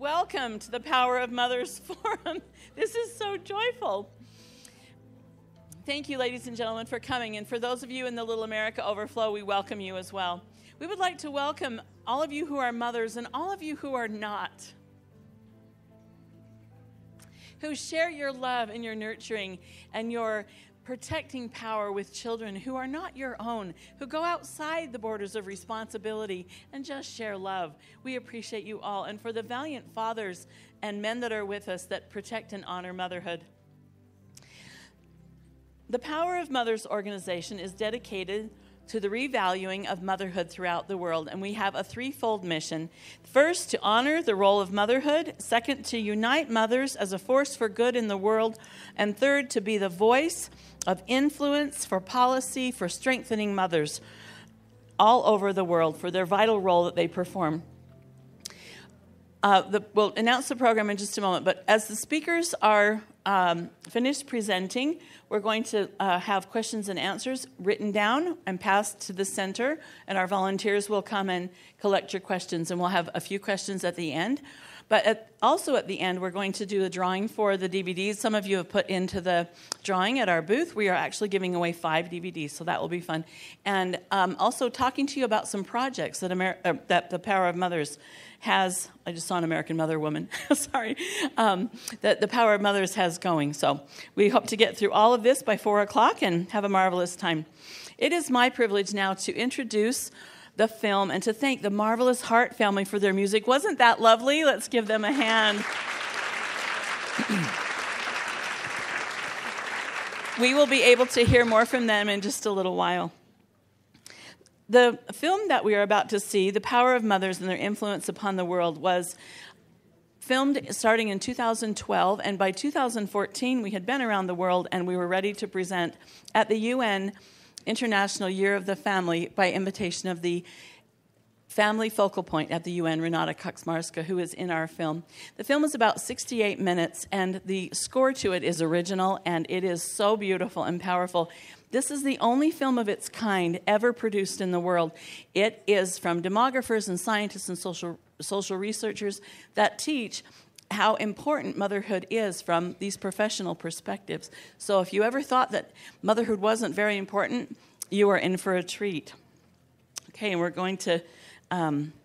Welcome to the Power of Mothers Forum. This is so joyful. Thank you, ladies and gentlemen, for coming. And for those of you in the Little America Overflow, we welcome you as well. We would like to welcome all of you who are mothers and all of you who are not, who share your love and your nurturing and your protecting power with children who are not your own, who go outside the borders of responsibility and just share love. We appreciate you all. And for the valiant fathers and men that are with us that protect and honor motherhood. The Power of Mothers organization is dedicated to the revaluing of motherhood throughout the world, and we have a threefold mission. First, to honor the role of motherhood. Second, to unite mothers as a force for good in the world. And third, to be the voice of influence for policy for strengthening mothers all over the world for their vital role that they perform. We'll announce the program in just a moment, but as the speakers are finished presenting, we're going to have questions and answers written down and passed to the center, and our volunteers will come and collect your questions, and we'll have a few questions at the end. But also at the end, we're going to do a drawing for the DVDs. Some of you have put into the drawing at our booth. We are actually giving away 5 DVDs, so that will be fun. And also talking to you about some projects that the Power of Mothers has. I just saw an American Mother woman, sorry, that the Power of Mothers has going. So we hope to get through all of this by 4 o'clock and have a marvelous time. It is my privilege now to introduce the film and to thank the Marvelous Heart family for their music. Wasn't that lovely? Let's give them a hand. We will be able to hear more from them in just a little while. The film that we are about to see, The Power of Mothers and Their Influence Upon the World, was filmed starting in 2012, and by 2014 we had been around the world and we were ready to present at the UN International Year of the Family by invitation of the family focal point at the UN, Renata Kaczmarska, who is in our film. The film is about 68 minutes, and the score to it is original, and it is so beautiful and powerful. This is the only film of its kind ever produced in the world. It is from demographers and scientists and social researchers that teach how important motherhood is from these professional perspectives. So if you ever thought that motherhood wasn't very important, you are in for a treat. Okay, and we're going to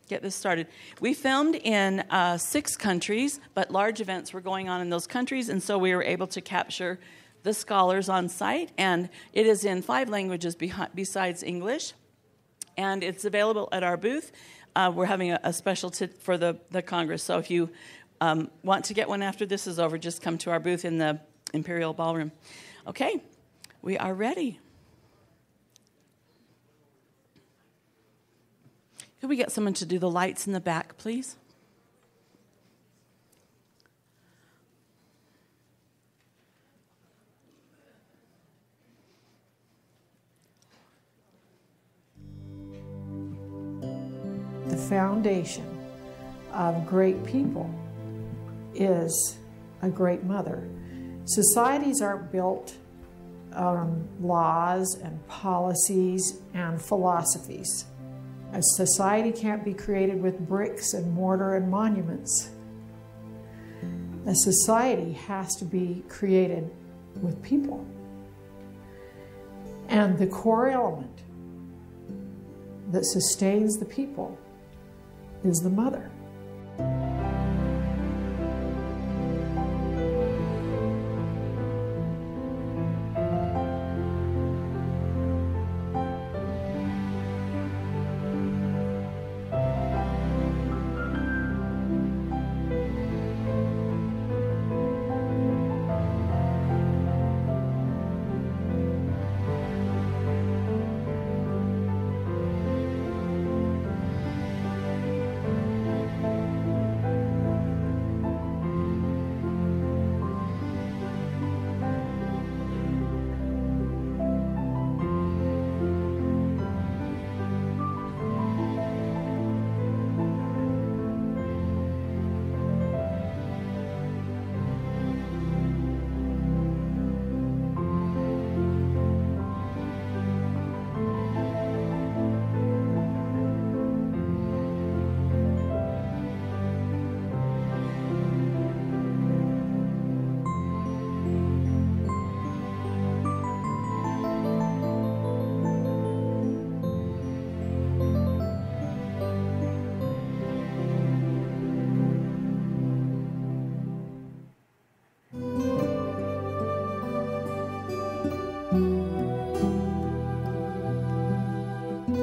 get this started. We filmed in 6 countries, but large events were going on in those countries, and so we were able to capture the scholars on site, and it is in 5 languages besides English, and it's available at our booth. We're having a special for the Congress, so if you want to get one after this is over, just come to our booth in the Imperial Ballroom. Okay, we are ready. Could we get someone to do the lights in the back, please? The foundation of great people is a great mother. Societies aren't built on laws and policies and philosophies. A society can't be created with bricks and mortar and monuments. A society has to be created with people. And the core element that sustains the people is the mother.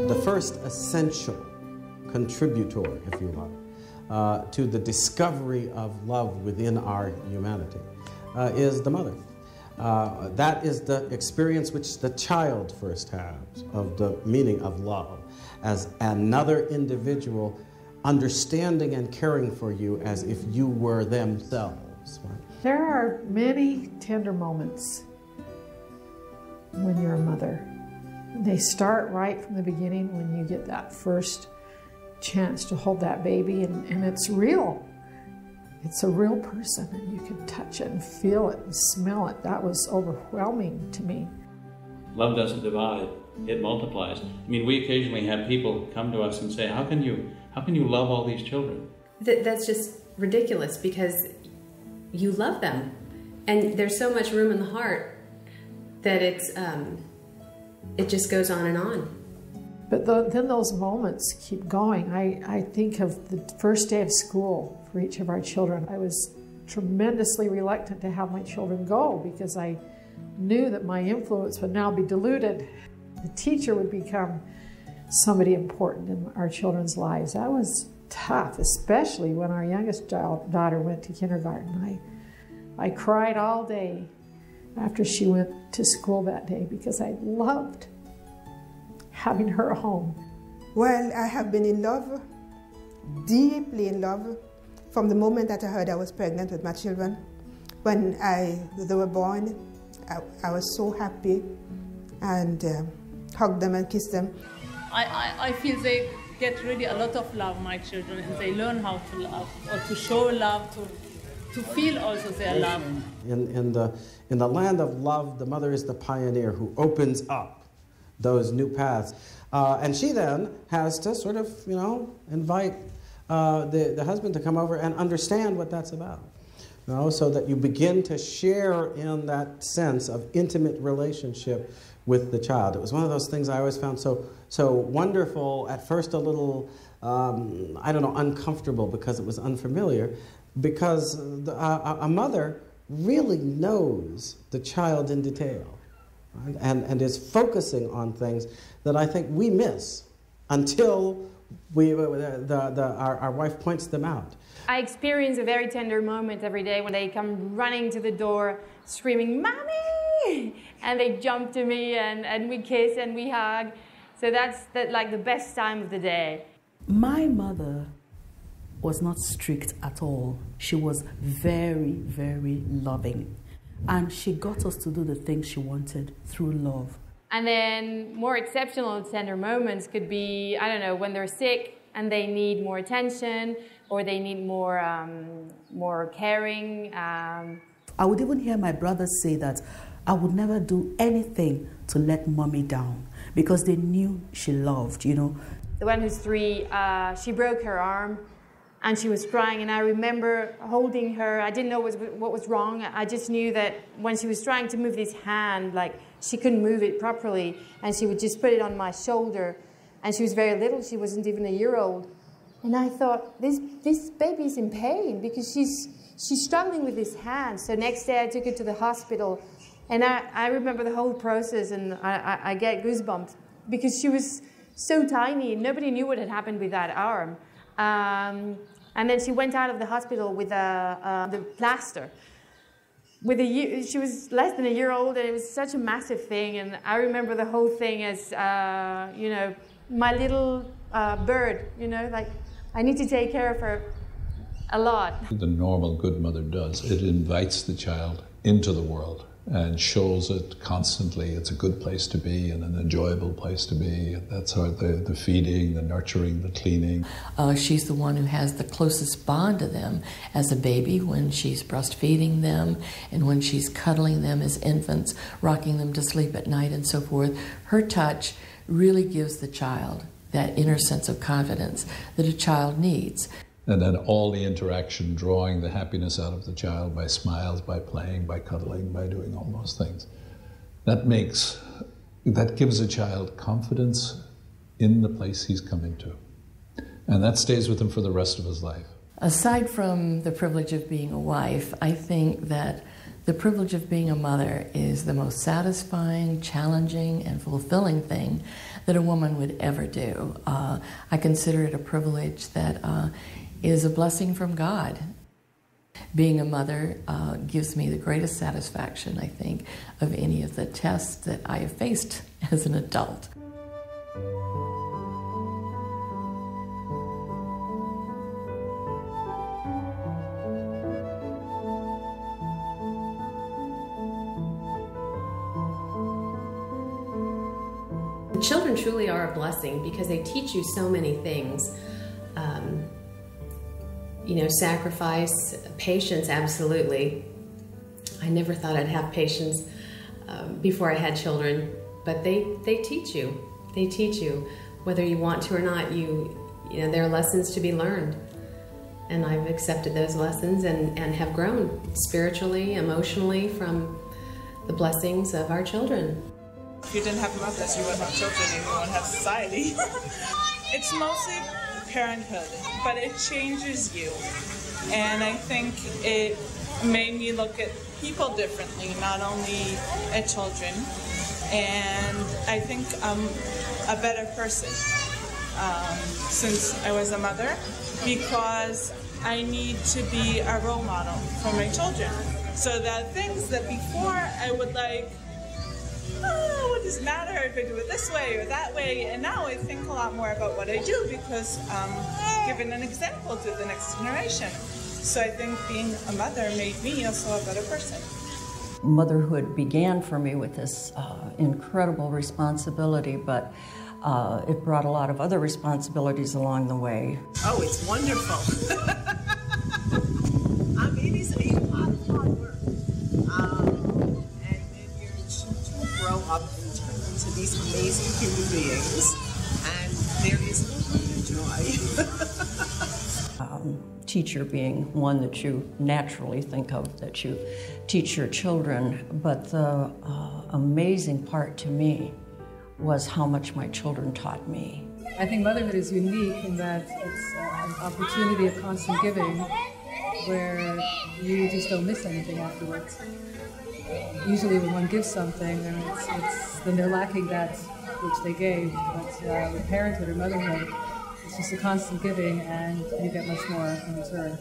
the first essential contributor, if you like, to the discovery of love within our humanity is the mother. That is the experience which the child first has of the meaning of love as another individual understanding and caring for you as if you were themselves. Right? There are many tender moments when you're a mother. They start right from the beginning when you get that first chance to hold that baby, and it's real. It's a real person, and you can touch it and feel it and smell it. That was overwhelming to me. Love doesn't divide, it multiplies. I mean, we occasionally have people come to us and say, how can you love all these children? That's just ridiculous, because you love them. And there's so much room in the heart that it just goes on and on. But then those moments keep going. I think of the first day of school for each of our children. I was tremendously reluctant to have my children go because I knew that my influence would now be diluted. The teacher would become somebody important in our children's lives. That was tough, especially when our youngest daughter went to kindergarten. I cried all day after she went to school that day because I loved having her home. Well, I have been in love, deeply in love, from the moment that I heard I was pregnant with my children. When they were born, I was so happy and hugged them and kissed them. I feel they get really a lot of love, my children, and they learn how to love, or to show love, to feel also their love. In the land of love, the mother is the pioneer who opens up those new paths. And she then has to sort of, invite the husband to come over and understand what that's about. So that you begin to share in that sense of intimate relationship with the child. It was one of those things I always found so wonderful, at first a little, uncomfortable because it was unfamiliar, because a mother really knows the child in detail, right? and is focusing on things that I think we miss until our wife points them out. I experience a very tender moment every day when they come running to the door screaming, "Mommy!" and they jump to me and we kiss and we hug. So that's like the best time of the day. My mother was not strict at all. She was very, very loving. And she got us to do the things she wanted through love. And then more exceptional tender moments could be, when they're sick and they need more attention or they need more caring. I would even hear my brother say that I would never do anything to let mommy down because they knew she loved, The one who's 3, she broke her arm and she was crying, and I remember holding her. I didn't know what was wrong. I just knew that when she was trying to move this hand, she couldn't move it properly, and she would just put it on my shoulder. And she was very little. She wasn't even a year old. And I thought, this baby's in pain because she's struggling with this hand. So next day I took her to the hospital, and I remember the whole process, and I get goosebumps because she was so tiny and nobody knew what had happened with that arm. And then she went out of the hospital with the plaster. She was less than a year old, and it was such a massive thing. And I remember the whole thing as, my little bird, I need to take care of her a lot. The normal good mother does. It invites the child into the world and shows it constantly it's a good place to be and an enjoyable place to be. That's how the feeding, the nurturing, the cleaning. She's the one who has the closest bond to them as a baby when she's breastfeeding them and when she's cuddling them as infants, rocking them to sleep at night and so forth. Her touch really gives the child that inner sense of confidence that a child needs. And then all the interaction, drawing the happiness out of the child by smiles, by playing, by cuddling, by doing all those things. That gives a child confidence in the place he's coming to. And that stays with him for the rest of his life. Aside from the privilege of being a wife, I think that The privilege of being a mother is the most satisfying, challenging, and fulfilling thing that a woman would ever do. I consider it a privilege that is a blessing from God. Being a mother gives me the greatest satisfaction, I think, of any of the tests that I have faced as an adult. Children truly are a blessing because they teach you so many things. Sacrifice, patience, absolutely. I never thought I'd have patience before I had children, but they teach you. They teach you. Whether you want to or not, there are lessons to be learned. And I've accepted those lessons and have grown spiritually, emotionally from the blessings of our children. If you didn't have mothers, you wouldn't have children and you wouldn't have society. It's mostly parenthood, but it changes you. And I think it made me look at people differently, not only at children. And I think I'm a better person since I was a mother, because I need to be a role model for my children. So the things that before I would what does it matter if I do it this way or that way? And now I think a lot more about what I do because I'm giving an example to the next generation. So I think being a mother made me also a better person. Motherhood began for me with this incredible responsibility, but it brought a lot of other responsibilities along the way. Oh, it's wonderful. It is a lot of hard work. Grow up and turn into these amazing human beings, and there is no greater joy. Teacher being one that you naturally think of, that you teach your children, but the amazing part to me was how much my children taught me. I think motherhood is unique in that it's an opportunity of constant giving where you just don't miss anything afterwards. Usually when one gives something, then they're lacking that which they gave. But with parenthood or motherhood, it's just a constant giving and you get much more in return.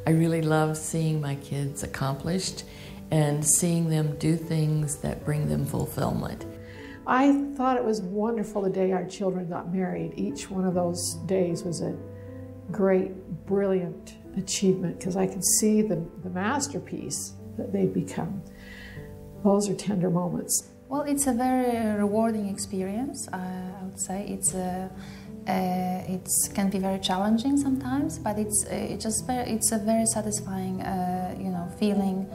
I really love seeing my kids accomplished and seeing them do things that bring them fulfillment. I thought it was wonderful the day our children got married. Each one of those days was a great, brilliant achievement because I could see the masterpiece that they'd become. Those are tender moments. Well, it's a very rewarding experience, I would say. It can be very challenging sometimes, but it's a very satisfying, feeling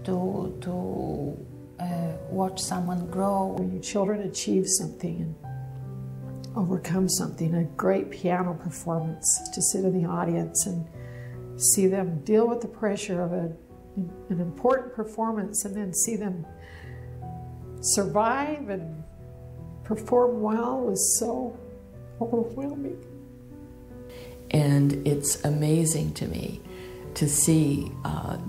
to watch someone grow. When your children achieve something and overcome something, a great piano performance, to sit in the audience and see them deal with the pressure of an important performance and then see them survive and perform well was so overwhelming. And it's amazing to me to see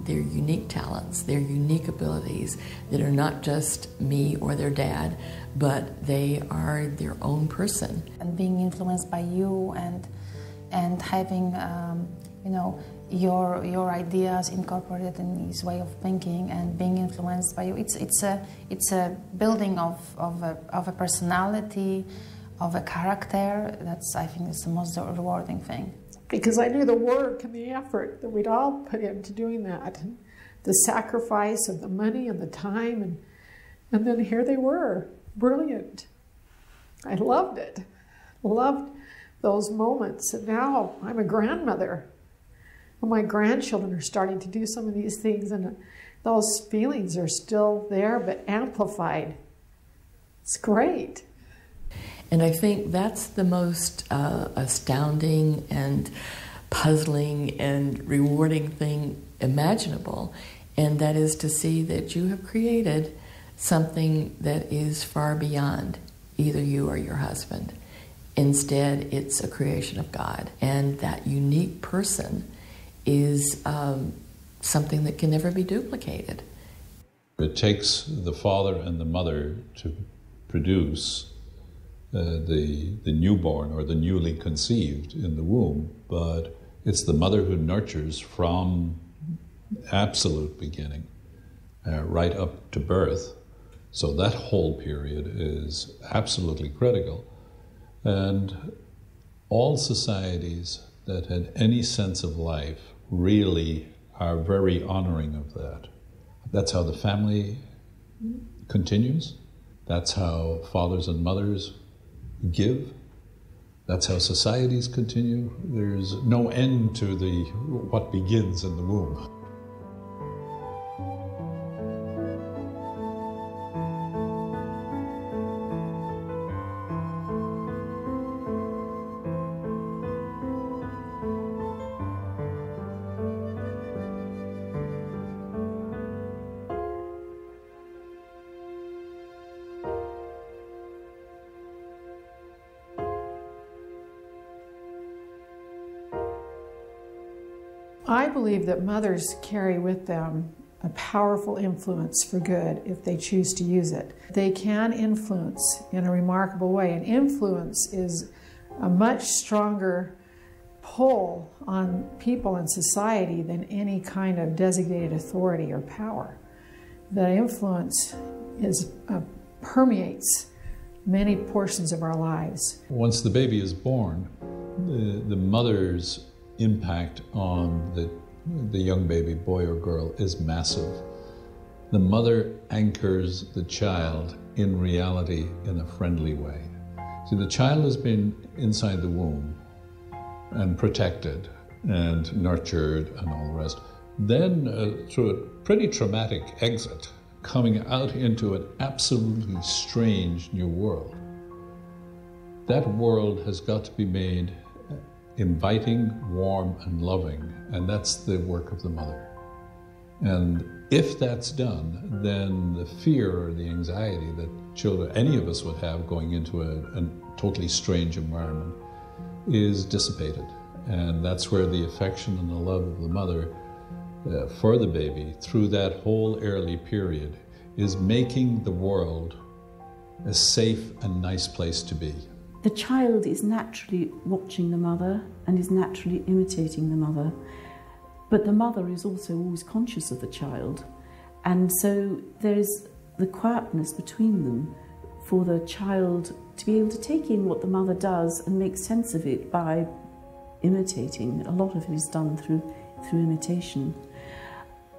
their unique talents, their unique abilities that are not just me or their dad, but they are their own person. And being influenced by you and having your ideas incorporated in his way of thinking and being influenced by you, it's a building of a personality, of a character. That's, I think, is the most rewarding thing. Because I knew the work and the effort that we'd all put into doing that, and the sacrifice of the money and the time, and then here they were, brilliant. I loved it, loved those moments, and now I'm a grandmother. Well, my grandchildren are starting to do some of these things, and those feelings are still there, but amplified. It's great. And I think that's the most astounding and puzzling and rewarding thing imaginable, and that is to see that you have created something that is far beyond either you or your husband. Instead, it's a creation of God, and that unique person is something that can never be duplicated. It takes the father and the mother to produce the newborn or the newly conceived in the womb, but it's the mother who nurtures from absolute beginning right up to birth. So that whole period is absolutely critical. And all societies that had any sense of life really are very honoring of that. That's how the family continues. That's how fathers and mothers give. That's how societies continue. There's no end to what begins in the womb. I believe that mothers carry with them a powerful influence for good if they choose to use it. They can influence in a remarkable way, and influence is a much stronger pull on people in society than any kind of designated authority or power. The influence permeates many portions of our lives. Once the baby is born, the mother's impact on the young baby, boy or girl, is massive. The mother anchors the child in reality in a friendly way. See, the child has been inside the womb and protected and nurtured and all the rest. Then, through a pretty traumatic exit, coming out into an absolutely strange new world. That world has got to be made inviting, warm, and loving, and that's the work of the mother. And if that's done, then the fear or the anxiety that children, any of us would have going into a totally strange environment, is dissipated. And that's where the affection and the love of the mother for the baby through that whole early period is making the world a safe and nice place to be. The child is naturally watching the mother and is naturally imitating the mother, but the mother is also always conscious of the child, and so there is the quietness between them for the child to be able to take in what the mother does and make sense of it by imitating. A lot of it is done through imitation.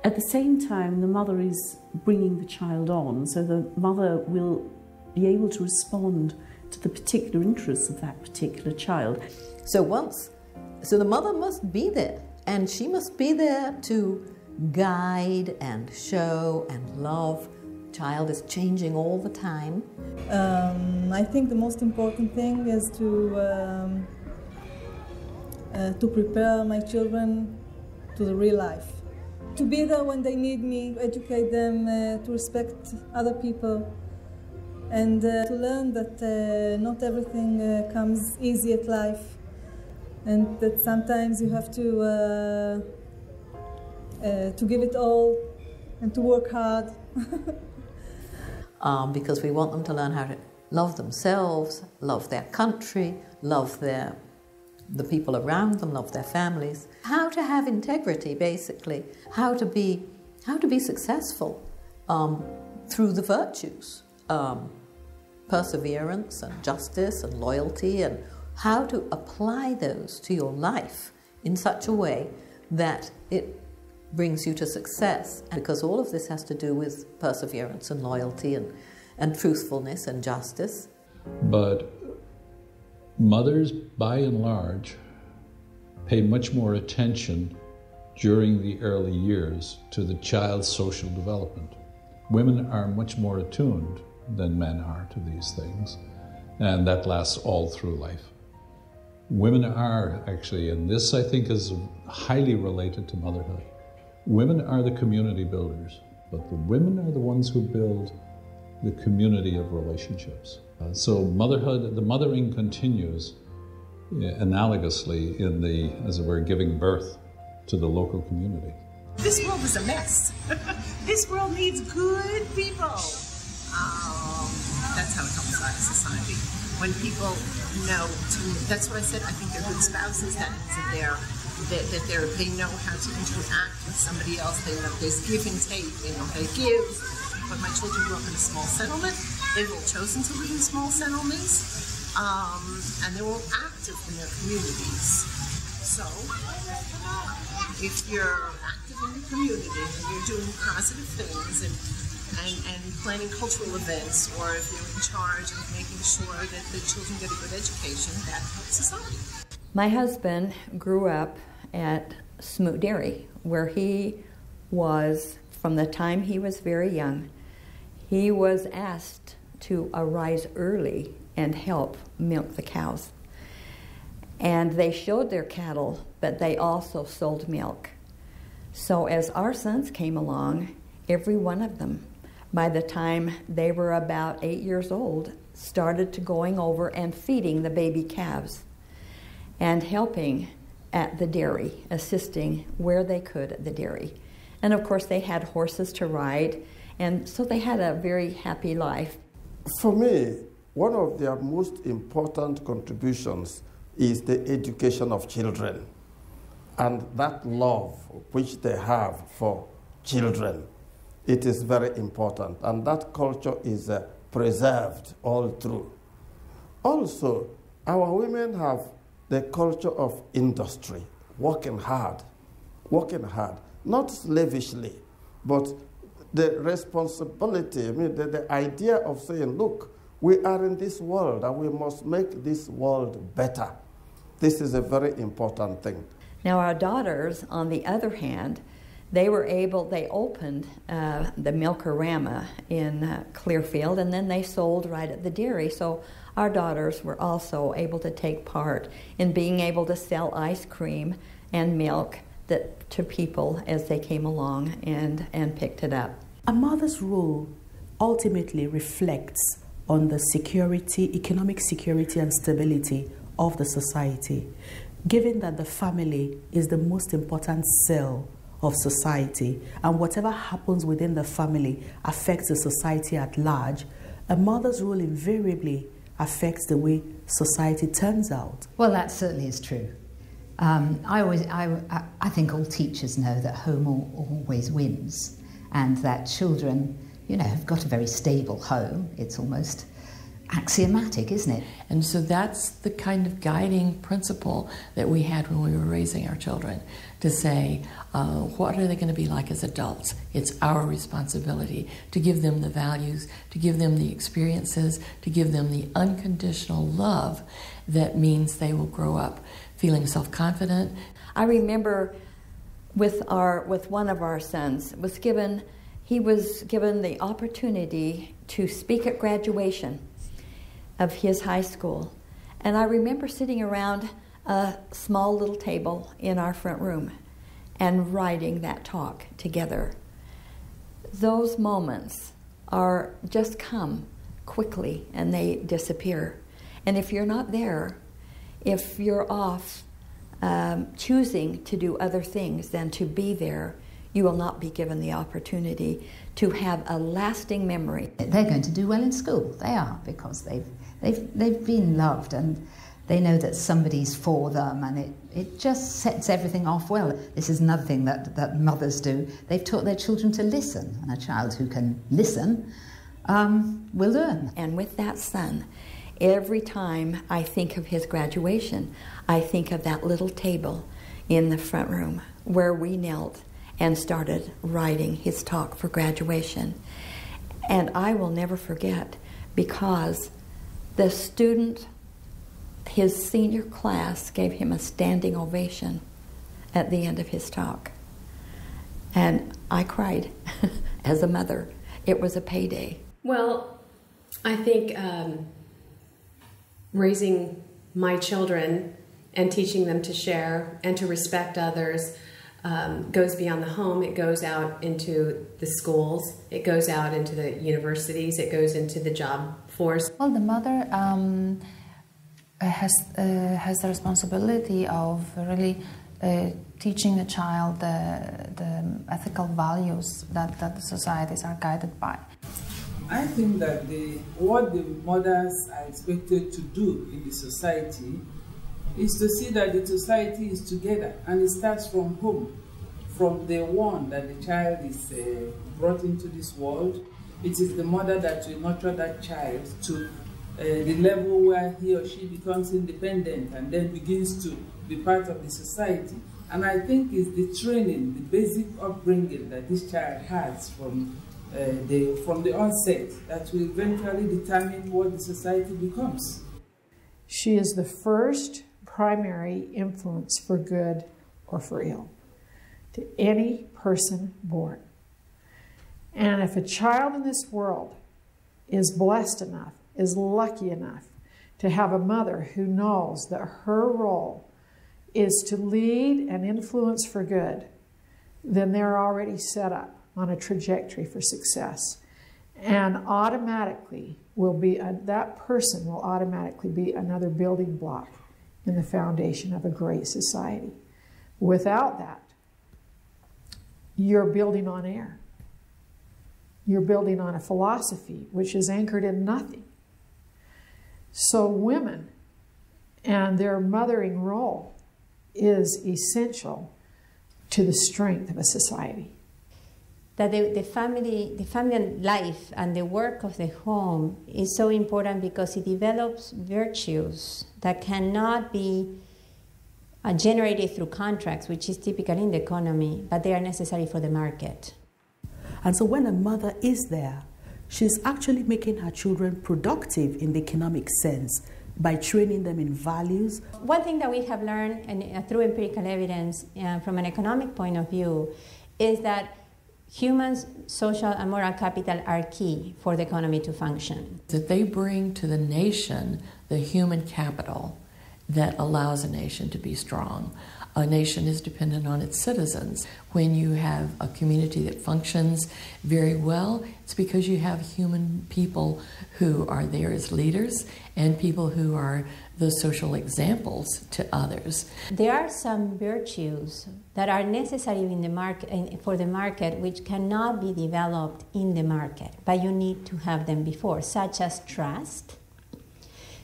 At the same time, the mother is bringing the child on, so the mother will be able to respond to the particular interests of that particular child. So the mother must be there, and she must be there to guide and show and love. The child is changing all the time. I think the most important thing is to prepare my children to the real life. To be there when they need me, educate them to respect other people, and to learn that not everything comes easy at life, and that sometimes you have to give it all and to work hard. Because we want them to learn how to love themselves, love their country, love the people around them, love their families. How to have integrity, basically. How to be successful through the virtues. Perseverance and justice and loyalty, and how to apply those to your life in such a way that it brings you to success. Because all of this has to do with perseverance and loyalty and truthfulness and justice. But mothers, by and large, pay much more attention during the early years to the child's social development. Women are much more attuned than men are to these things, and that lasts all through life. Women are actually, and this I think is highly related to motherhood, women are the community builders, but the women are the ones who build the community of relationships. So motherhood, the mothering continues analogously in as it were, giving birth to the local community. This world is a mess. This world needs good people. That's how it comes out of society. When people know, that's what I said, I think they're good spouses, that they know how to interact with somebody else, they know there's give and take, they know how to give. When my children grew up in a small settlement, they've all chosen to live in small settlements, and they're all active in their communities. So, if you're active in your community and you're doing positive things and planning cultural events, or if you're in charge of making sure that the children get a good education, that helps society. My husband grew up at Smoot Dairy, where he was, from the time he was very young, he was asked to arise early and help milk the cows. And they showed their cattle, but they also sold milk. So as our sons came along, every one of them, by the time they were about 8 years old, started to going over and feeding the baby calves and helping at the dairy, assisting where they could at the dairy. And of course they had horses to ride, and so they had a very happy life. For me, one of their most important contributions is the education of children, and that love which they have for children. It is very important, and that culture is preserved all through. Also, our women have the culture of industry, working hard, not slavishly, but the responsibility, the idea of saying, look, we are in this world and we must make this world better. This is a very important thing. Now our daughters, on the other hand, they opened the Milk-A-Rama in Clearfield, and then they sold right at the dairy. So our daughters were also able to take part in being able to sell ice cream and milk to people as they came along and picked it up. A mother's role ultimately reflects on the security, economic security and stability of the society, given that the family is the most important cell of society, and whatever happens within the family affects the society at large. A mother's role invariably affects the way society turns out. Well, that certainly is true. I think all teachers know that home always wins, and that children, have got a very stable home. It's almost axiomatic, isn't it? And so that's the kind of guiding principle that we had when we were raising our children, to say, what are they going to be like as adults? It's our responsibility to give them the values, to give them the experiences, to give them the unconditional love that means they will grow up feeling self-confident. I remember with one of our sons, he was given the opportunity to speak at graduation of his high school. And I remember sitting around a small little table in our front room and writing that talk together. Those moments are just come quickly and they disappear. And if you're not there, if you're off choosing to do other things than to be there, you will not be given the opportunity to have a lasting memory. They're going to do well in school. They are, because they've been loved, and they know that somebody's for them, and it just sets everything off well. This is another thing that mothers do. They've taught their children to listen, and a child who can listen will learn. And with that son, every time I think of his graduation, I think of that little table in the front room where we knelt and started writing his talk for graduation. And I will never forget, because the student, his senior class, gave him a standing ovation at the end of his talk. And I cried as a mother. It was a payday. Well, I think raising my children and teaching them to share and to respect others goes beyond the home. It goes out into the schools, it goes out into the universities, it goes into the job force. Well, the mother has the responsibility of really teaching the child the ethical values that the societies are guided by. I think that what the mothers are expected to do in the society is to see that the society is together, and it starts from home. From the one that the child is brought into this world, it is the mother that will nurture that child to the level where he or she becomes independent and then begins to be part of the society. And I think it's the training, the basic upbringing that this child has from the onset that will eventually determine what the society becomes. She is the first primary influence for good or for ill to any person born. And if a child in this world is blessed enough, is lucky enough to have a mother who knows that her role is to lead and influence for good, then they're already set up on a trajectory for success. And automatically that person will automatically be another building block in the foundation of a great society. Without that, you're building on air. You're building on a philosophy which is anchored in nothing. So women and their mothering role is essential to the strength of a society. That the family life and the work of the home is so important because it develops virtues that cannot be generated through contracts, which is typical in the economy, but they are necessary for the market. And so when a mother is there, she's actually making her children productive in the economic sense by training them in values. One thing that we have learned through empirical evidence from an economic point of view is that humans, social and moral capital are key for the economy to function. That they bring to the nation the human capital that allows a nation to be strong. A nation is dependent on its citizens. When you have a community that functions very well, it's because you have human people who are there as leaders and people who are the social examples to others. There are some virtues that are necessary in the market, for the market, which cannot be developed in the market, but you need to have them before, such as trust,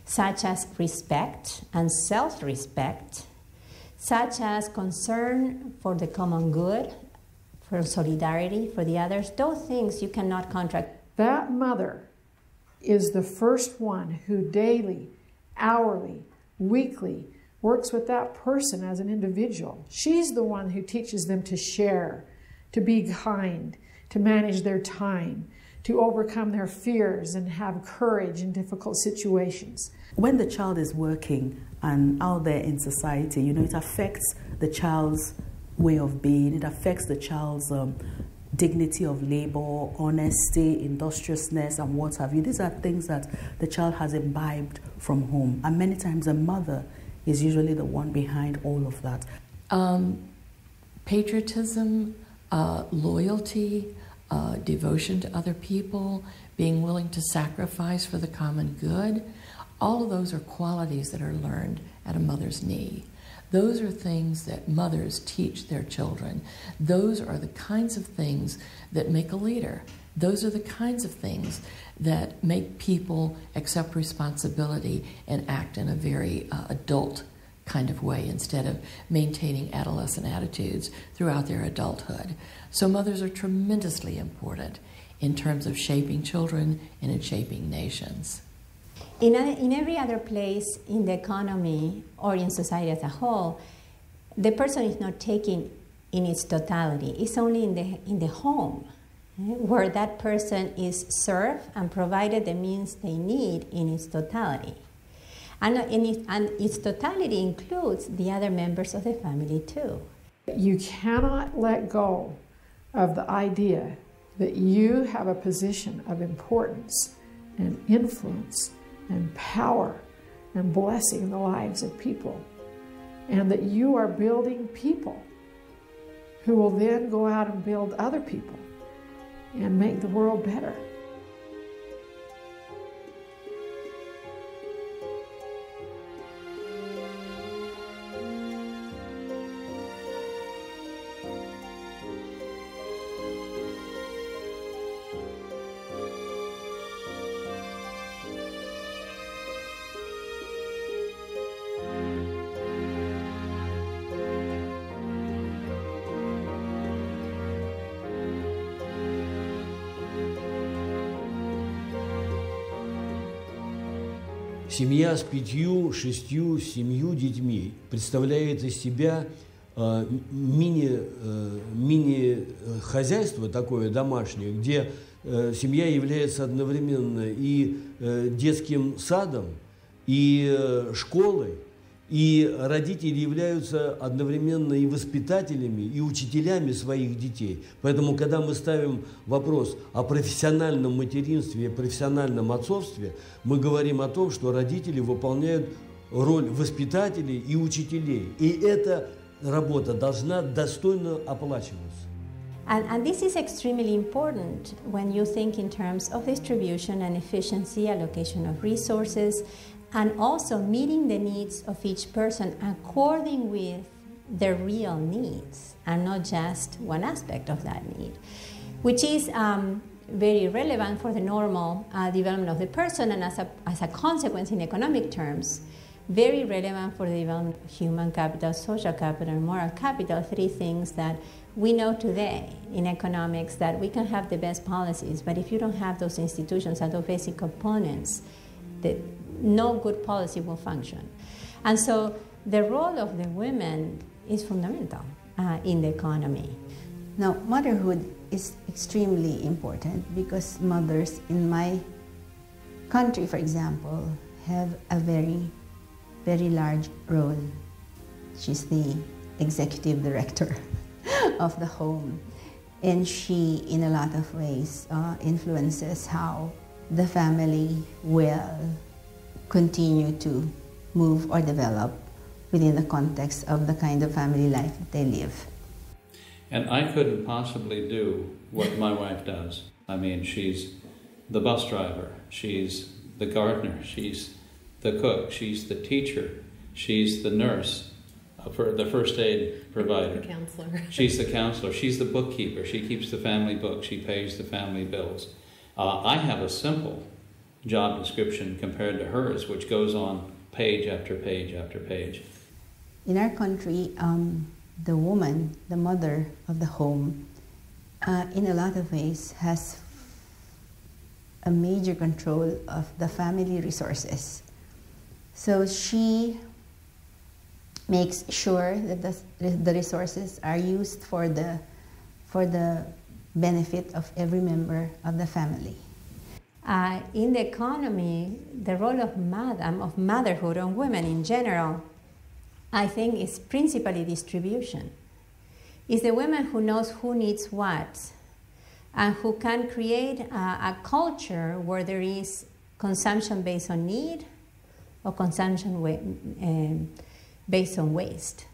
such as respect and self-respect, such as concern for the common good, for solidarity, for the others. Those things you cannot contract. That mother is the first one who daily, hourly, weekly works with that person as an individual. She's the one who teaches them to share, to be kind, to manage their time, to overcome their fears and have courage in difficult situations. When the child is working and out there in society, it affects the child's way of being, it affects the child's dignity of labor, honesty, industriousness, and what have you. These are things that the child has imbibed from home. And many times a mother is usually the one behind all of that. Patriotism, loyalty, devotion to other people, being willing to sacrifice for the common good, all of those are qualities that are learned at a mother's knee. Those are things that mothers teach their children. Those are the kinds of things that make a leader. Those are the kinds of things that make people accept responsibility and act in a very adult kind of way instead of maintaining adolescent attitudes throughout their adulthood. So mothers are tremendously important in terms of shaping children and in shaping nations. In every other place in the economy or in society as a whole, the person is not taken in its totality. It's only in the home where that person is served and provided the means they need in its totality. And its totality includes the other members of the family too. You cannot let go of the idea that you have a position of importance and influence and power and blessing in the lives of people, and that you are building people who will then go out and build other people and make the world better. семья с 5, 6, 7 детьми представляет из себя мини-хозяйство такое домашнее, где семья является одновременно и детским садом, и школой, и родители являются одновременно и воспитателями, и учителями своих детей. Поэтому, когда мы ставим вопрос о профессиональном материнстве и профессиональном отцовстве, мы говорим о том, что родители выполняют роль воспитателей и учителей. И эта работа должна достойно оплачиваться. And this is extremely important when you think in terms of distribution and efficiency, allocation of resources, and also meeting the needs of each person according with their real needs, and not just one aspect of that need, which is very relevant for the normal development of the person, and as a consequence in economic terms, very relevant for the development of human capital, social capital, and moral capital, 3 things that we know today in economics, that we can have the best policies, but if you don't have those institutions and those basic components, no good policy will function. And so the role of the women is fundamental in the economy. Now, motherhood is extremely important because mothers in my country, for example, have a very, very large role. She's the executive director of the home, and she, in a lot of ways, influences how the family will continue to move or develop within the context of the kind of family life that they live. And I couldn't possibly do what my wife does. I mean, she's the bus driver, she's the gardener, she's the cook, she's the teacher, she's the nurse, for the first aid provider. The counselor. She's the counselor, she's the bookkeeper, she keeps the family book, she pays the family bills. I have a simple job description compared to hers, which goes on page after page after page. In our country, the woman, the mother of the home, in a lot of ways has a major control of the family resources. So she makes sure that the resources are used for the benefit of every member of the family. In the economy, the role of motherhood on women in general, I think, is principally distribution. It's the woman who knows who needs what, and who can create a culture where there is consumption based on need or consumption based on waste.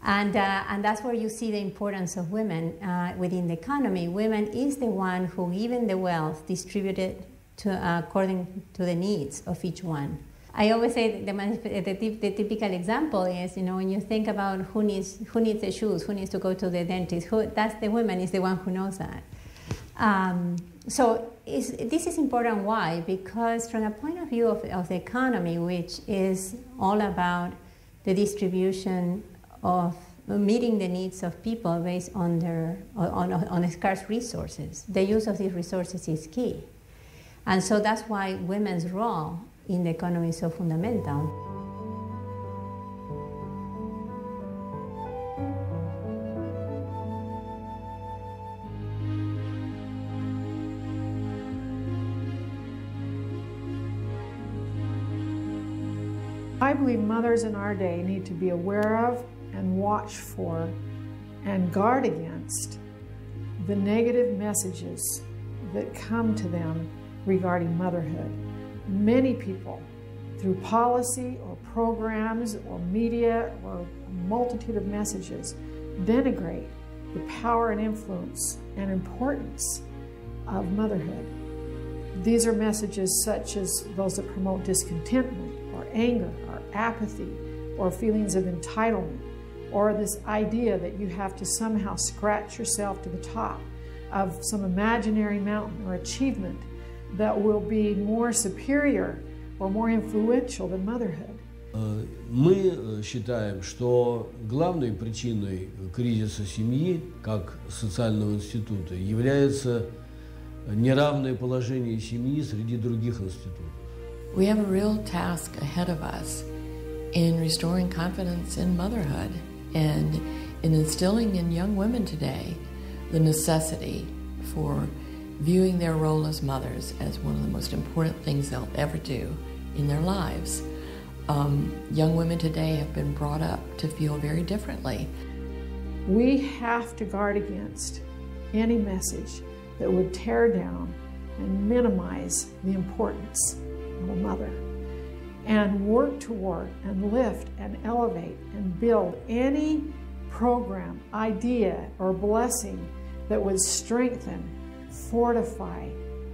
And that's where you see the importance of women within the economy. Women is the one who, given the wealth, distributed according to the needs of each one. I always say the typical example is, when you think about who needs the shoes, who needs to go to the dentist, that's the woman is the one who knows that. So this is important. Why? Because from a point of view of the economy, which is all about the distribution of meeting the needs of people based on on scarce resources, the use of these resources is key. And so that's why women's role in the economy is so fundamental. I believe mothers in our day need to be aware of and watch for and guard against the negative messages that come to them regarding motherhood. Many people, through policy or programs or media or a multitude of messages, denigrate the power and influence and importance of motherhood. These are messages such as those that promote discontentment or anger or apathy or feelings of entitlement, or this idea that you have to somehow scratch yourself to the top of some imaginary mountain or achievement that will be more superior or more influential than motherhood. Мы считаем, что главной причиной кризиса семьи, как социального института, является неравное положение семьи среди других институтов. We have a real task ahead of us in restoring confidence in motherhood and in instilling in young women today the necessity for viewing their role as mothers as one of the most important things they'll ever do in their lives. Young women today have been brought up to feel very differently. We have to guard against any message that would tear down and minimize the importance of a mother, and work toward and lift and elevate and build any program, idea, or blessing that would strengthen, fortify,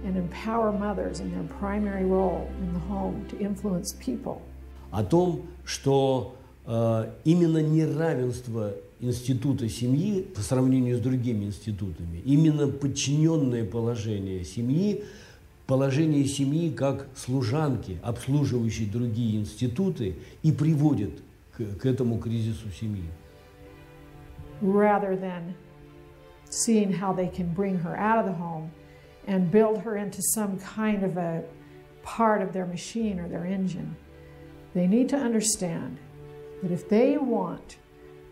and empower mothers in their primary role in the home to influence people. О том, что именно неравенство института семьи по сравнению с другими институтами, именно подчиненное положение семьи как служанки, обслуживающей другие институты, и приводит к этому кризису семьи. Rather than seeing how they can bring her out of the home and build her into some kind of a part of their machine or their engine, they need to understand that if they want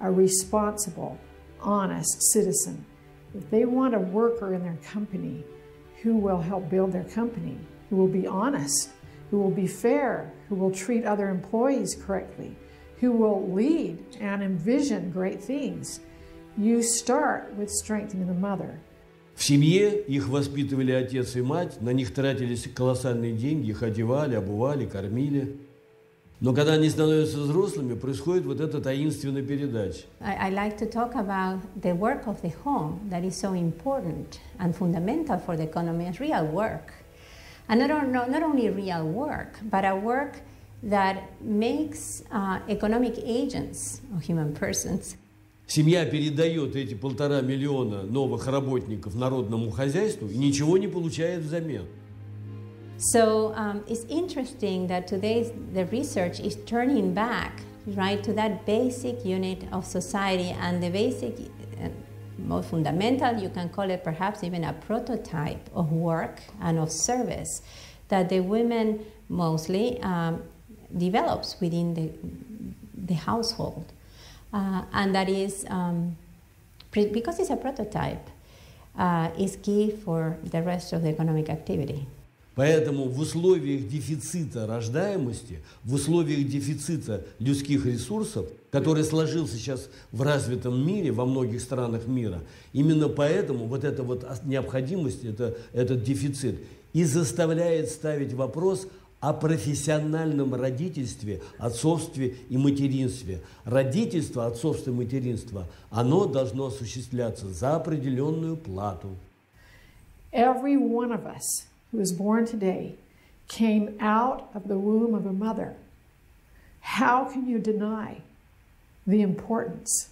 a responsible, honest citizen, if they want a worker in their company who will help build their company, who will be honest, who will be fair, who will treat other employees correctly, who will lead and envision great things, you start with strengthening the mother. В семье их воспитывали отец и мать, на них тратились колоссальные деньги, их одевали, обували, кормили. Но когда они становятся взрослыми, происходит вот эта таинственная передача. I like to talk about the work of the home that is so important and fundamental for the economy as real work. And not only real work, but a work that makes economic agents of human persons. Семья передает эти 1,5 миллиона новых работников народному хозяйству и ничего не получает взамен. So it's interesting that today the research is turning back, right, to that basic unit of society and the basic, most fundamental, you can call it perhaps even a prototype of work and of service that the women mostly develops within the household. And that is, because it's a prototype, is key for the rest of the economic activity. Поэтому в условиях дефицита рождаемости, в условиях дефицита людских ресурсов, который сложился сейчас в развитом мире, во многих странах мира, именно поэтому вот эта вот необходимость, этот дефицит и заставляет ставить вопрос о профессиональном родительстве, отцовстве и материнстве. Родительство, отцовство и материнство, оно должно осуществляться за определенную плату. Every one of us who was born today came out of the womb of a mother. How can you deny the importance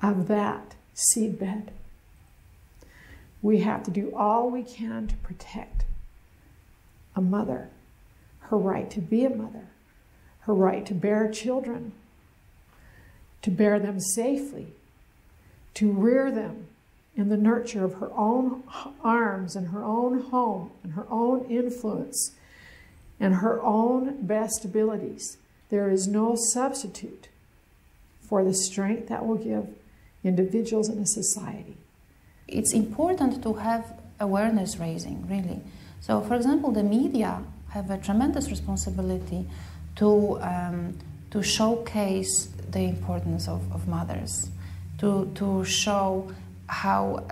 of that seedbed? We have to do all we can to protect a mother, her right to be a mother, her right to bear children, to bear them safely, to rear them in the nurture of her own arms and her own home and her own influence and her own best abilities. There is no substitute for the strength that will give individuals in a society. It's important to have awareness raising, really. So, for example, the media have a tremendous responsibility to showcase the importance of mothers, to show how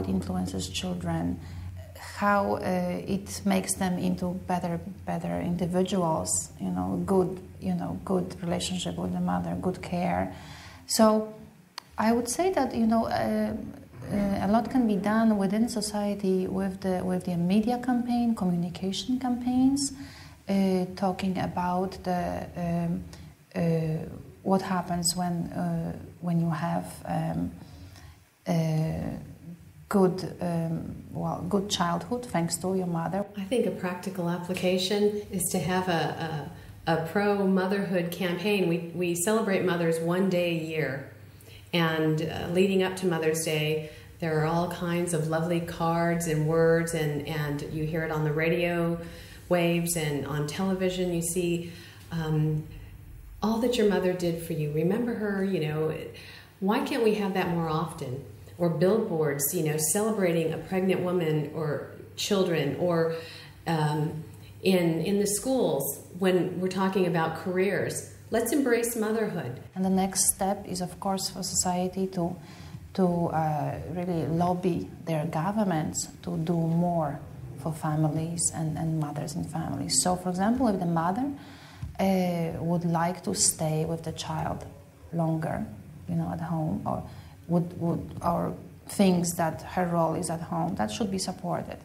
it influences children, how it makes them into better individuals. Good relationship with the mother, good care. So, I would say that a lot can be done within society with the media campaign, communication campaigns, talking about what happens when you have good childhood thanks to your mother. I think a practical application is to have a pro-motherhood campaign. We celebrate mothers one day a year, and leading up to Mother's Day, there are all kinds of lovely cards and words, and you hear it on the radio waves and on television you see all that your mother did for you. Remember her, you know. Why can't we have that more often? Or billboards, you know, celebrating a pregnant woman or children, or in the schools when we're talking about careers. Let's embrace motherhood. And the next step is, of course, for society to really lobby their governments to do more for families and mothers in families. So, for example, if the mother would like to stay with the child longer, you know, at home, or thinks that her role is at home, that should be supported.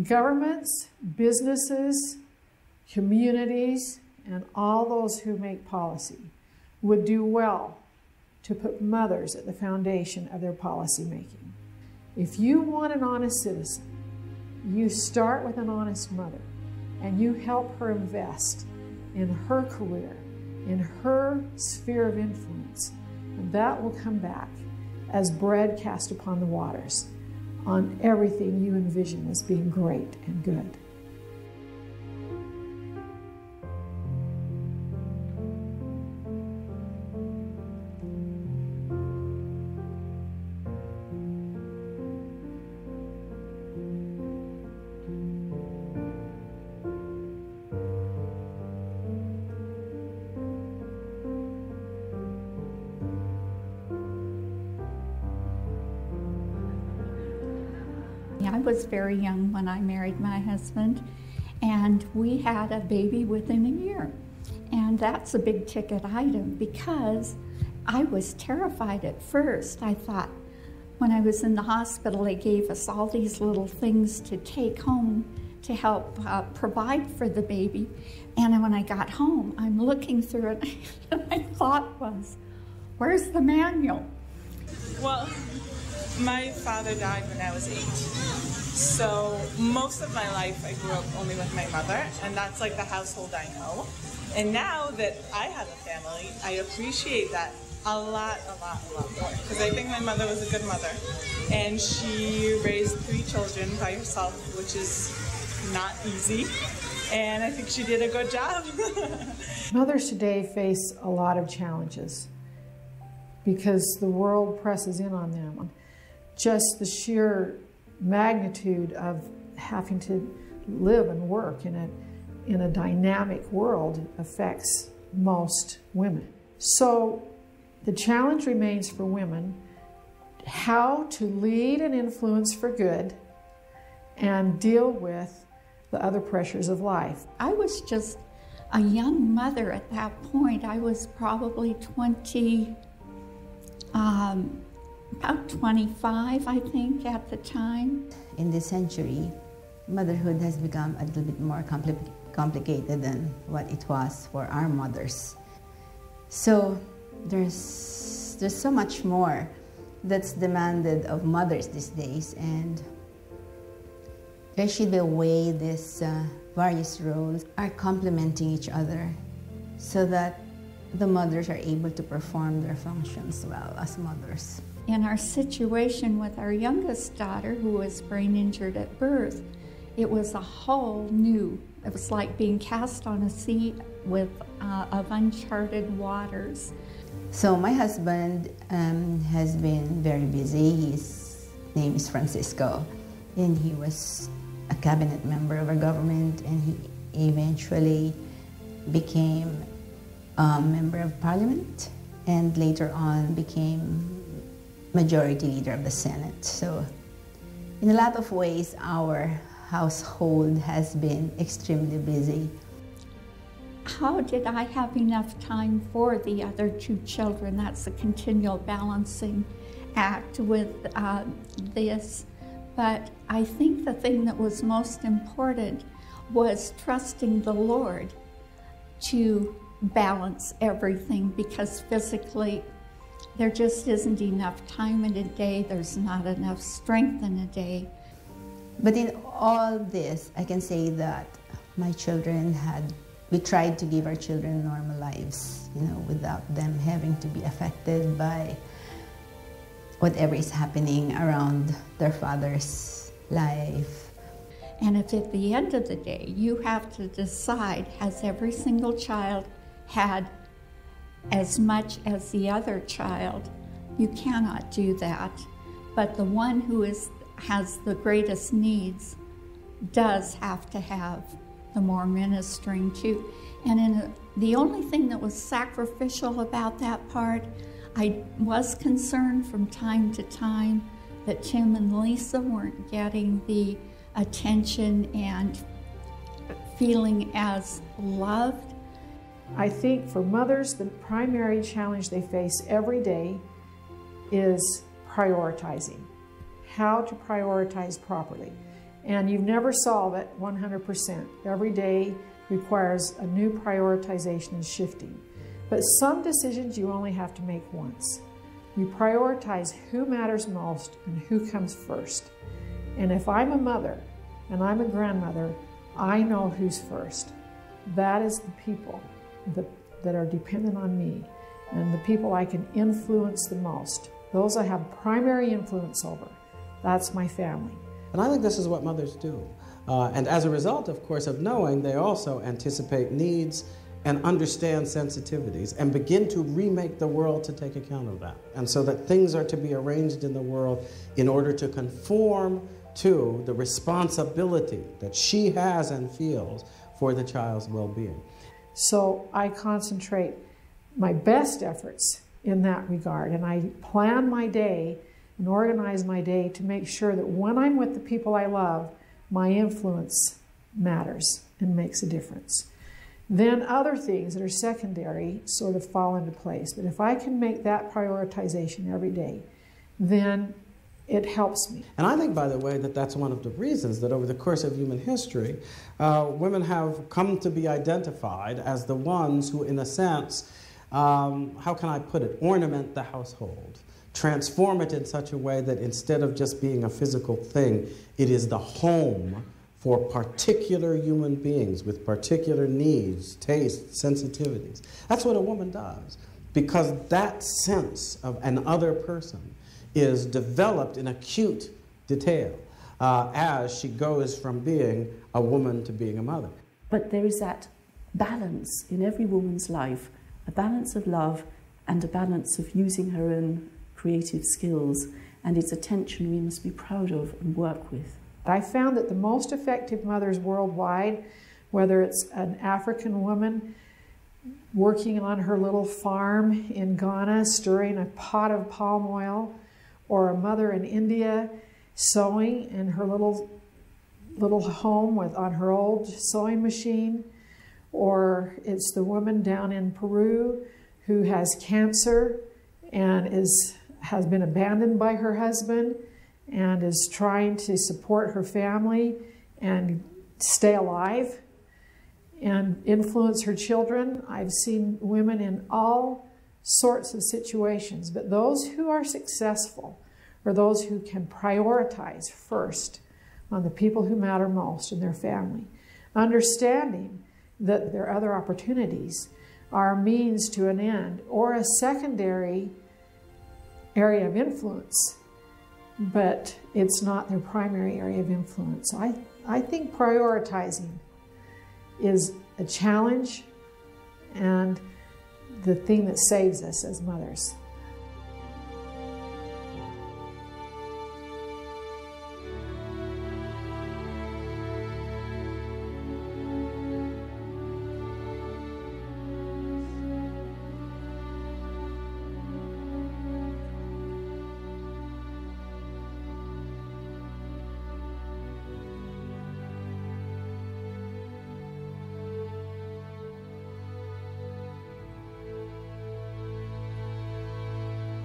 Governments, businesses, communities, and all those who make policy would do well to put mothers at the foundation of their policy making. If you want an honest citizen, you start with an honest mother, and you help her invest in her career, in her sphere of influence, and that will come back as bread cast upon the waters on everything you envision as being great and good. I was very young when I married my husband, and we had a baby within a year. And that's a big ticket item because I was terrified at first. I thought, when I was in the hospital, they gave us all these little things to take home to help provide for the baby. And when I got home, I'm looking through it, and my thought was, where's the manual? Well, my father died when I was 8. So most of my life I grew up only with my mother, and that's like the household I know. And now that I have a family, I appreciate that a lot more. Because I think my mother was a good mother. And she raised 3 children by herself, which is not easy. And I think she did a good job. Mothers today face a lot of challenges because the world presses in on them. Just the sheer magnitude of having to live and work in a dynamic world affects most women. So the challenge remains for women how to lead and influence for good and deal with the other pressures of life. I was just a young mother at that point. I was probably about 25, I think, at the time. In this century, motherhood has become a little bit more complicated than what it was for our mothers. So there's so much more that's demanded of mothers these days, and there should be a way these various roles are complementing each other so that the mothers are able to perform their functions well as mothers. In our situation with our youngest daughter, who was brain injured at birth, it was a whole new, it was like being cast on a sea of uncharted waters. So my husband has been very busy. His name is Francisco, and he was a cabinet member of our government, and he eventually became a member of parliament, and later on became majority leader of the Senate. So in a lot of ways, our household has been extremely busy. How did I have enough time for the other 2 children? That's a continual balancing act with this. But I think the thing that was most important was trusting the Lord to balance everything, because physically there just isn't enough time in a day, there's not enough strength in a day. But in all this, I can say that my children we tried to give our children normal lives, without them having to be affected by whatever is happening around their father's life. And if at the end of the day you have to decide, has every single child had as much as the other child, you cannot do that. But the one who has the greatest needs does have to have the more ministering too. And the only thing that was sacrificial about that part, I was concerned from time to time that Tim and Lisa weren't getting the attention and feeling as loved. I think for mothers, the primary challenge they face every day is prioritizing, how to prioritize properly. And you never solve it 100%. Every day requires a new prioritization and shifting. But some decisions you only have to make once. You prioritize who matters most and who comes first. And if I'm a mother and I'm a grandmother, I know who's first. That is the people that are dependent on me and the people I can influence the most. Those I have primary influence over. That's my family. And I think this is what mothers do. And as a result, of course, of knowing, they also anticipate needs and understand sensitivities and begin to remake the world to take account of that. And so that things are to be arranged in the world in order to conform to the responsibility that she has and feels for the child's well-being. So I concentrate my best efforts in that regard, and I plan my day and organize my day to make sure that when I'm with the people I love, my influence matters and makes a difference. Then other things that are secondary sort of fall into place. But if I can make that prioritization every day, then it helps me. And I think, by the way, that that's one of the reasons that over the course of human history, women have come to be identified as the ones who, in a sense, how can I put it, ornament the household, transform it in such a way that instead of just being a physical thing, it is the home for particular human beings with particular needs, tastes, sensitivities. That's what a woman does, because that sense of an other person is developed in acute detail as she goes from being a woman to being a mother. But there is that balance in every woman's life, a balance of love and a balance of using her own creative skills, and it's a tension we must be proud of and work with. I found that the most effective mothers worldwide, whether it's an African woman working on her little farm in Ghana, stirring a pot of palm oil, or a mother in India sewing in her little home on her old sewing machine, or it's the woman down in Peru who has cancer and has been abandoned by her husband and is trying to support her family and stay alive and influence her children. I've seen women in all sorts of situations, but those who are successful are those who can prioritize first on the people who matter most in their family, understanding that their other opportunities are a means to an end or a secondary area of influence, but it's not their primary area of influence. I think prioritizing is a challenge and the thing that saves us as mothers.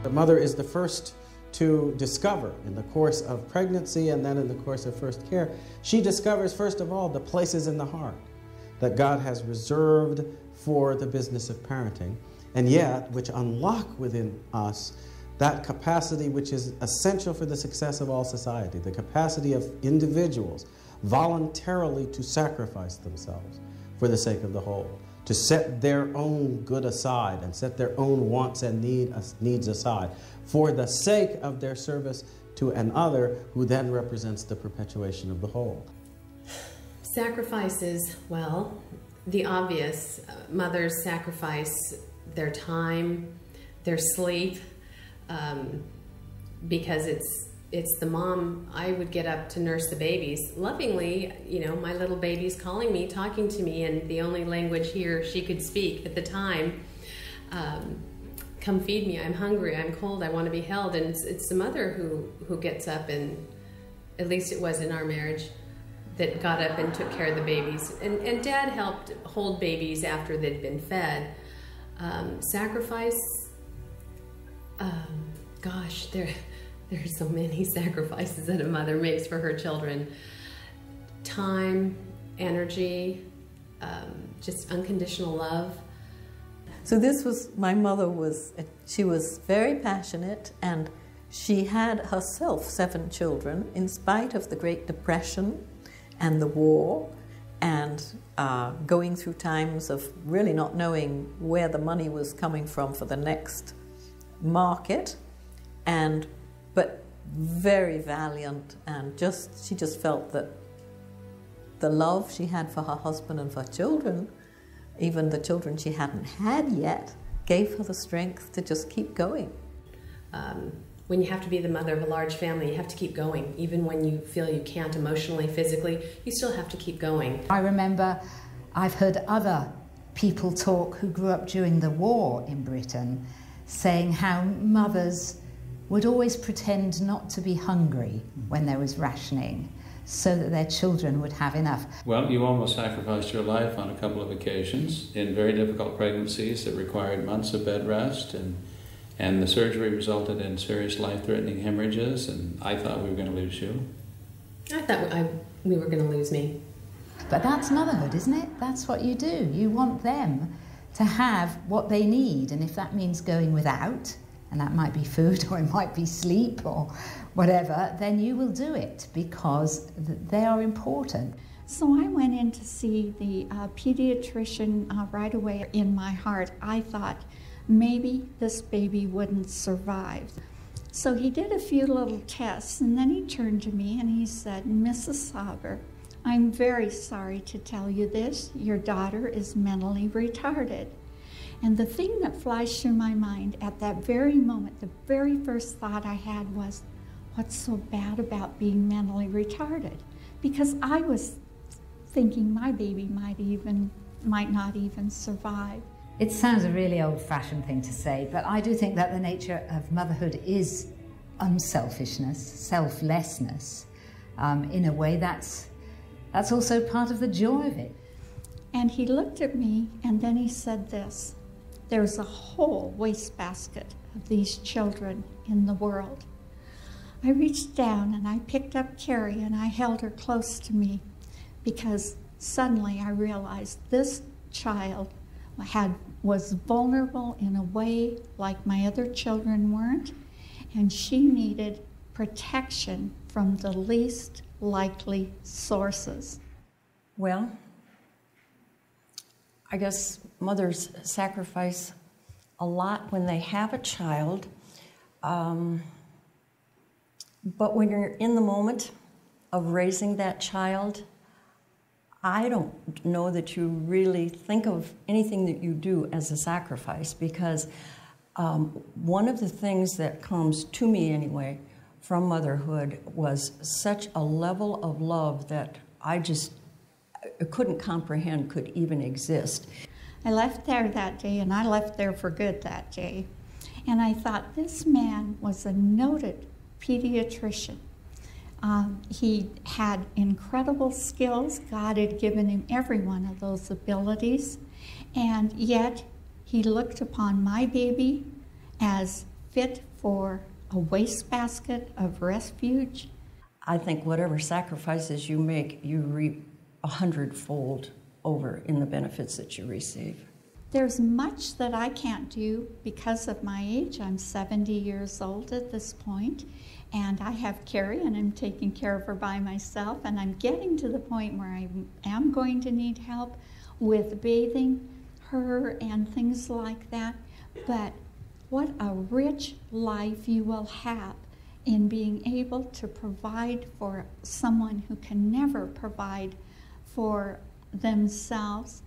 The mother is the first to discover in the course of pregnancy and then in the course of first care. She discovers, first of all, the places in the heart that God has reserved for the business of parenting, and yet which unlock within us that capacity which is essential for the success of all society, the capacity of individuals voluntarily to sacrifice themselves for the sake of the whole, to set their own good aside and set their own wants and needs aside for the sake of their service to an other who then represents the perpetuation of the whole. Sacrifices, well, the obvious. Mothers sacrifice their time, their sleep, because it's the mom. I would get up to nurse the babies lovingly. You know, my little baby's calling me, talking to me, and the only language he or she could speak at the time, come feed me, I'm hungry, I'm cold, I want to be held. And it's the mother who gets up, and at least it was in our marriage, that got up and took care of the babies. And Dad helped hold babies after they'd been fed. Sacrifice, gosh, there are so many sacrifices that a mother makes for her children. Time, energy, just unconditional love. So this was, my mother was, she was very passionate, and she had herself 7 children in spite of the Great Depression and the war, and going through times of really not knowing where the money was coming from for the next market, but very valiant, and she just felt that the love she had for her husband and for children, even the children she hadn't had yet, gave her the strength to just keep going. When you have to be the mother of a large family, you have to keep going. Even when you feel you can't emotionally, physically, you still have to keep going. I remember I've heard other people talk who grew up during the war in Britain saying how mothers would always pretend not to be hungry when there was rationing, so that their children would have enough. Well, you almost sacrificed your life on a couple of occasions in very difficult pregnancies that required months of bed rest, and the surgery resulted in serious life-threatening hemorrhages, and I thought we were going to lose you. I thought we were going to lose me. But that's motherhood, isn't it? That's what you do. You want them to have what they need, and if that means going without, and that might be food or it might be sleep or whatever, then you will do it because they are important. So I went in to see the pediatrician right away. In my heart, I thought maybe this baby wouldn't survive. So he did a few little tests, and then he turned to me and he said, "Mrs. Sauber, I'm very sorry to tell you this. Your daughter is mentally retarded." And the thing that flashed through my mind at that very moment, the very first thought I had was, what's so bad about being mentally retarded? Because I was thinking my baby might not even survive. It sounds a really old-fashioned thing to say, but I do think that the nature of motherhood is unselfishness, selflessness. In a way, that's also part of the joy of it. And he looked at me, and then he said this: there's a whole wastebasket of these children in the world. I reached down and I picked up Carrie and I held her close to me, because suddenly I realized this child was vulnerable in a way like my other children weren't, and she needed protection from the least likely sources. Well, I guess mothers sacrifice a lot when they have a child, but when you're in the moment of raising that child, I don't know that you really think of anything that you do as a sacrifice, because one of the things that comes to me anyway from motherhood was such a level of love that I couldn't comprehend could even exist. I left there that day, and I left there for good that day. And I thought, this man was a noted pediatrician. He had incredible skills. God had given him every one of those abilities. And yet, he looked upon my baby as fit for a wastebasket of refuge. I think whatever sacrifices you make, you reap 100-fold over in the benefits that you receive. There's much that I can't do because of my age. I'm 70 years old at this point, and I have Carrie, and I'm taking care of her by myself, and I'm getting to the point where I am going to need help with bathing her and things like that. But what a rich life you will have in being able to provide for someone who can never provide for themselves.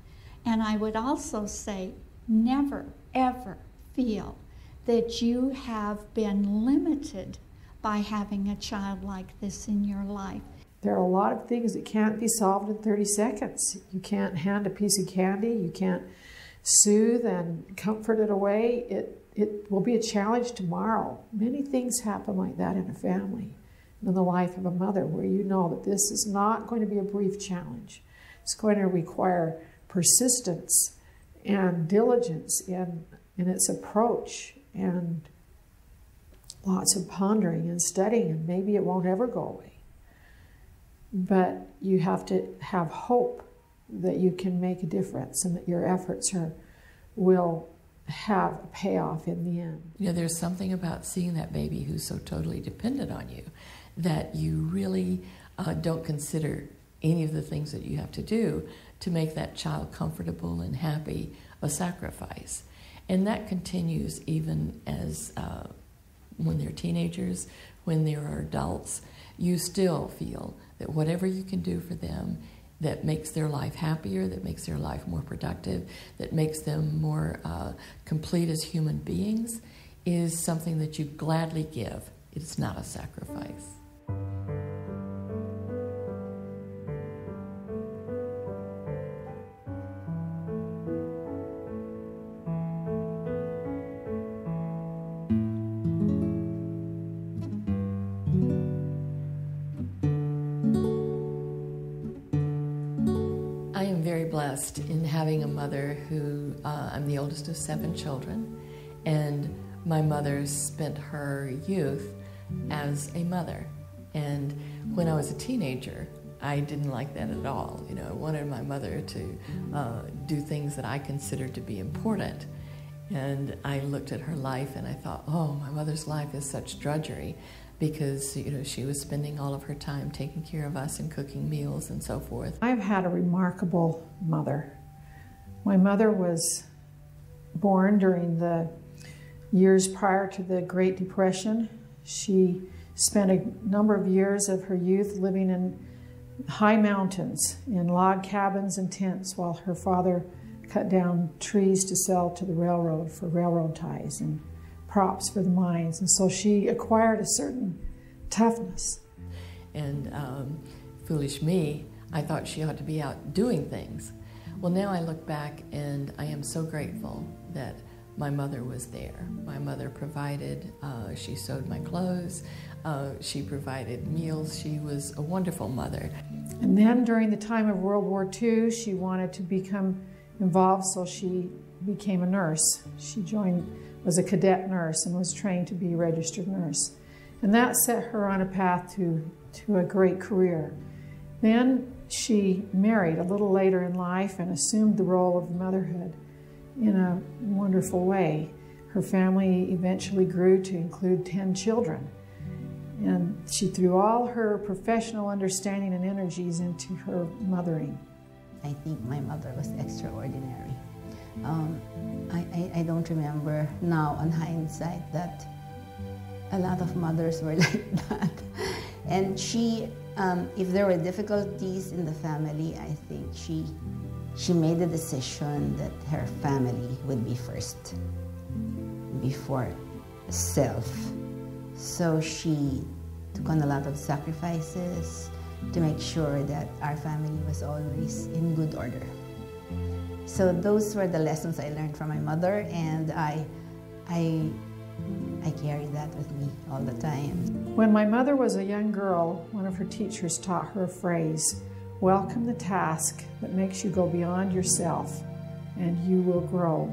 And I would also say, never, ever feel that you have been limited by having a child like this in your life. There are a lot of things that can't be solved in 30 seconds. You can't hand a piece of candy. You can't soothe and comfort it away. It will be a challenge tomorrow. Many things happen like that in a family, in the life of a mother, where you know that this is not going to be a brief challenge. It's going to require persistence and diligence in its approach, and lots of pondering and studying, and maybe it won't ever go away. But you have to have hope that you can make a difference and that your efforts will have a payoff in the end. You know, there's something about seeing that baby who's so totally dependent on you that you really don't consider any of the things that you have to do to make that child comfortable and happy a sacrifice. And that continues even as when they're teenagers, when they're adults. You still feel that whatever you can do for them that makes their life happier, that makes their life more productive, that makes them more complete as human beings, is something that you gladly give. It's not a sacrifice. In having a mother who, I'm the oldest of 7 children, and my mother spent her youth as a mother. And when I was a teenager, I didn't like that at all. You know, I wanted my mother to do things that I considered to be important. And I looked at her life and I thought, oh, my mother's life is such drudgery, because, you know, she was spending all of her time taking care of us and cooking meals and so forth. I've had a remarkable mother. My mother was born during the years prior to the Great Depression. She spent a number of years of her youth living in high mountains in log cabins and tents while her father cut down trees to sell to the railroad for railroad ties and props for the mines. And so she acquired a certain toughness. And foolish me, I thought she ought to be out doing things. Well, now I look back and I am so grateful that my mother was there. My mother provided, she sewed my clothes, she provided meals. She was a wonderful mother. And then during the time of World War II, she wanted to become involved, so she became a nurse. She was a cadet nurse and was trained to be a registered nurse. And that set her on a path to a great career. Then she married a little later in life and assumed the role of motherhood in a wonderful way. Her family eventually grew to include 10 children. And she threw all her professional understanding and energies into her mothering. I think my mother was extraordinary. I don't remember now on hindsight that a lot of mothers were like that. And she, if there were difficulties in the family, I think she made the decision that her family would be first before self. So she took on a lot of sacrifices to make sure that our family was always in good order. So those were the lessons I learned from my mother, and I carry that with me all the time. When my mother was a young girl, one of her teachers taught her a phrase, "Welcome the task that makes you go beyond yourself, and you will grow."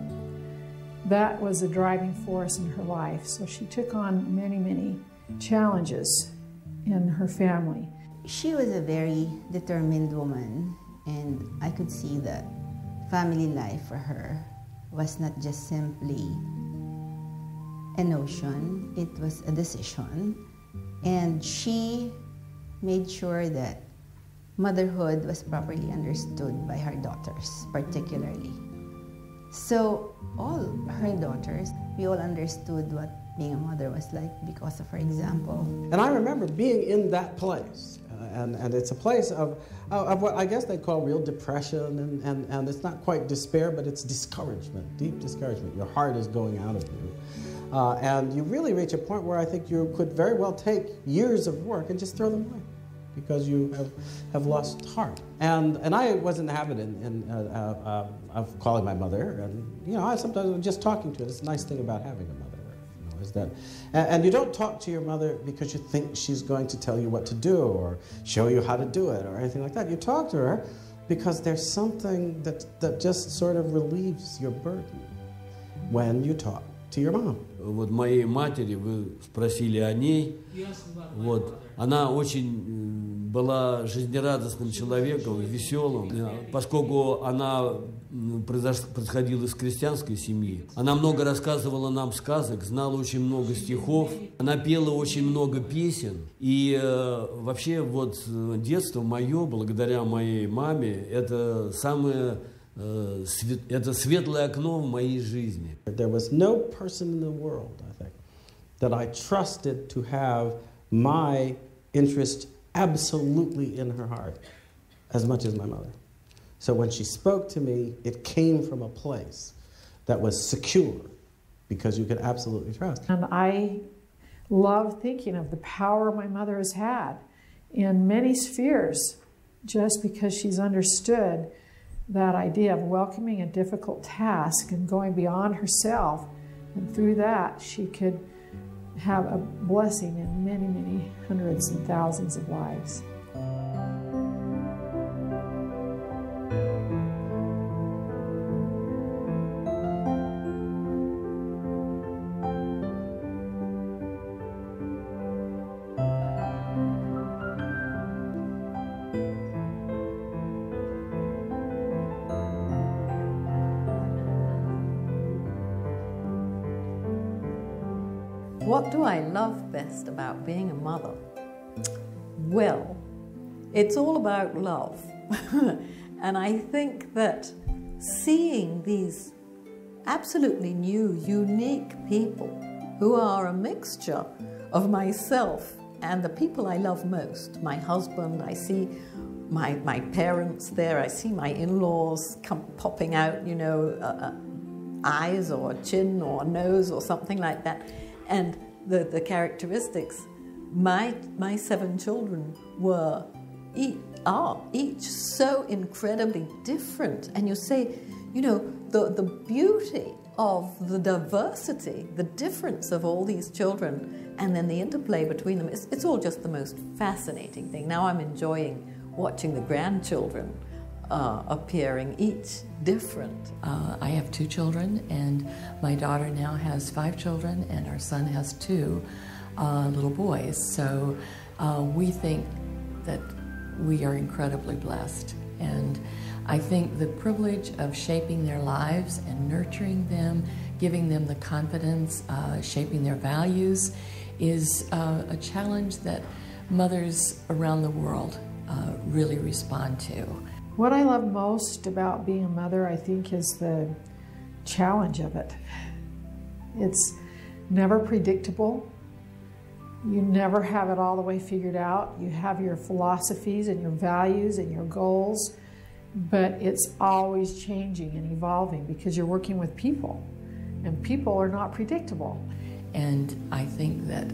That was a driving force in her life, so she took on many, many challenges in her family. She was a very determined woman, and I could see that family life for her was not just simply a notion, it was a decision. And she made sure that motherhood was properly understood by her daughters, particularly. So all her daughters, we all understood what being a mother was like because of her example. And I remember being in that place, and it's a place of what I guess they call real depression, and it's not quite despair, but it's discouragement, deep discouragement. Your heart is going out of you. And you really reach a point where I think you could very well take years of work and just throw them away because you have lost heart. And I was in the habit of calling my mother, and I sometimes just talking to her. It's a nice thing about having a mother. Is that, and you don't talk to your mother because you think she's going to tell you what to do or show you how to do it or anything like that. You talk to her because there's something that just sort of relieves your burden when you talk to your mom. Вот моей матери, вы спросили о ней, вот, она очень была жизнерадостным человеком, веселым, поскольку она происходила из крестьянской семьи. Она много рассказывала нам сказок, знала очень много стихов, она пела очень много песен. И вообще вот детство мое, благодаря моей маме, это самое это светлое окно в моей жизни. There was no person in the world, I think, that I trusted to have my interest absolutely in her heart as much as my mother. So when she spoke to me, it came from a place that was secure because you could absolutely trust. And I love thinking of the power my mother has had in many spheres just because she's understood that idea of welcoming a difficult task and going beyond herself, and through that she could have a blessing in many, many hundreds and thousands of lives. What do I love best about being a mother? Well, it's all about love. And I think that seeing these absolutely new, unique people who are a mixture of myself and the people I love most, my husband, I see my parents there, I see my in-laws popping out, eyes or chin or nose or something like that. And the characteristics, my 7 children are each so incredibly different. And you say, the beauty of the diversity, the difference of all these children, and then the interplay between them, it's all just the most fascinating thing. Now I'm enjoying watching the grandchildren appearing, each different. I have 2 children, and my daughter now has 5 children, and our son has 2 little boys. So we think that we are incredibly blessed. And I think the privilege of shaping their lives and nurturing them, giving them the confidence, shaping their values, is a challenge that mothers around the world really respond to. What I love most about being a mother, I think, is the challenge of it. It's never predictable. You never have it all the way figured out. You have your philosophies and your values and your goals, but it's always changing and evolving because you're working with people, and people are not predictable. And I think that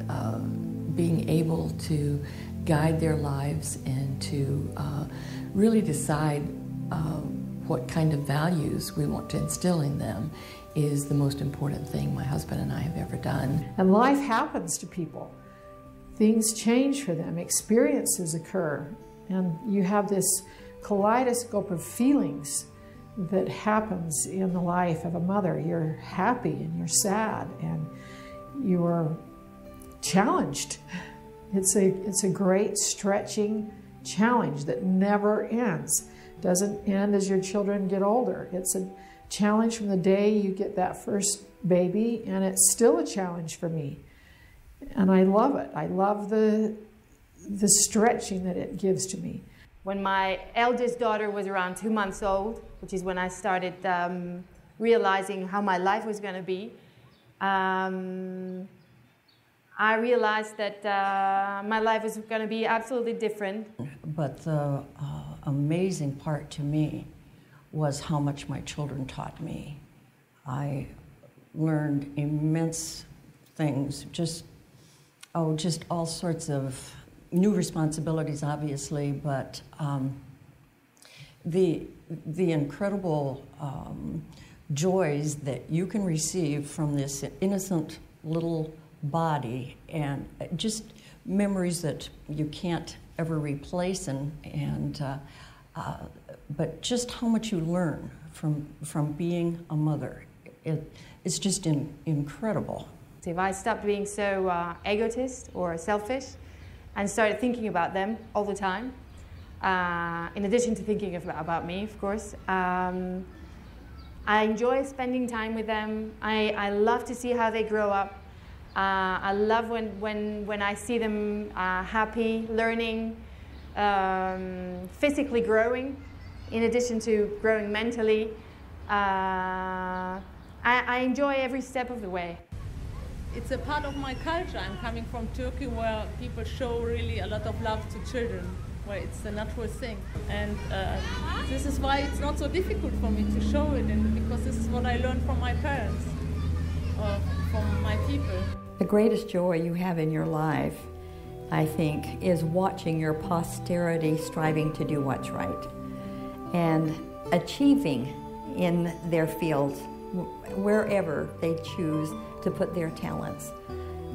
being able to guide their lives and to really decide what kind of values we want to instill in them is the most important thing my husband and I have ever done. And life happens to people. Things change for them, experiences occur, and you have this kaleidoscope of feelings that happens in the life of a mother. You're happy and you're sad and you're challenged. It's a great stretching challenge that never ends. Doesn't end as your children get older. It's a challenge from the day you get that first baby, and it's still a challenge for me. And I love it. I love the stretching that it gives to me. When my eldest daughter was around 2 months old, which is when I started realizing how my life was going to be, I realized that my life was going to be absolutely different. But the amazing part to me was how much my children taught me. I learned immense things, just all sorts of new responsibilities, obviously, but the incredible joys that you can receive from this innocent little body, and just memories that you can't ever replace, but just how much you learn from being a mother. It's just incredible. If I stopped being so egotist or selfish and started thinking about them all the time, in addition to thinking about me, of course, I enjoy spending time with them. I love to see how they grow up. I love when I see them happy, learning, physically growing, in addition to growing mentally. I enjoy every step of the way. It's a part of my culture. I'm coming from Turkey, where people show really a lot of love to children, where it's a natural thing. And this is why it's not so difficult for me to show it, because this is what I learned from my parents, or from my people. The greatest joy you have in your life, I think, is watching your posterity striving to do what's right and achieving in their fields, wherever they choose to put their talents.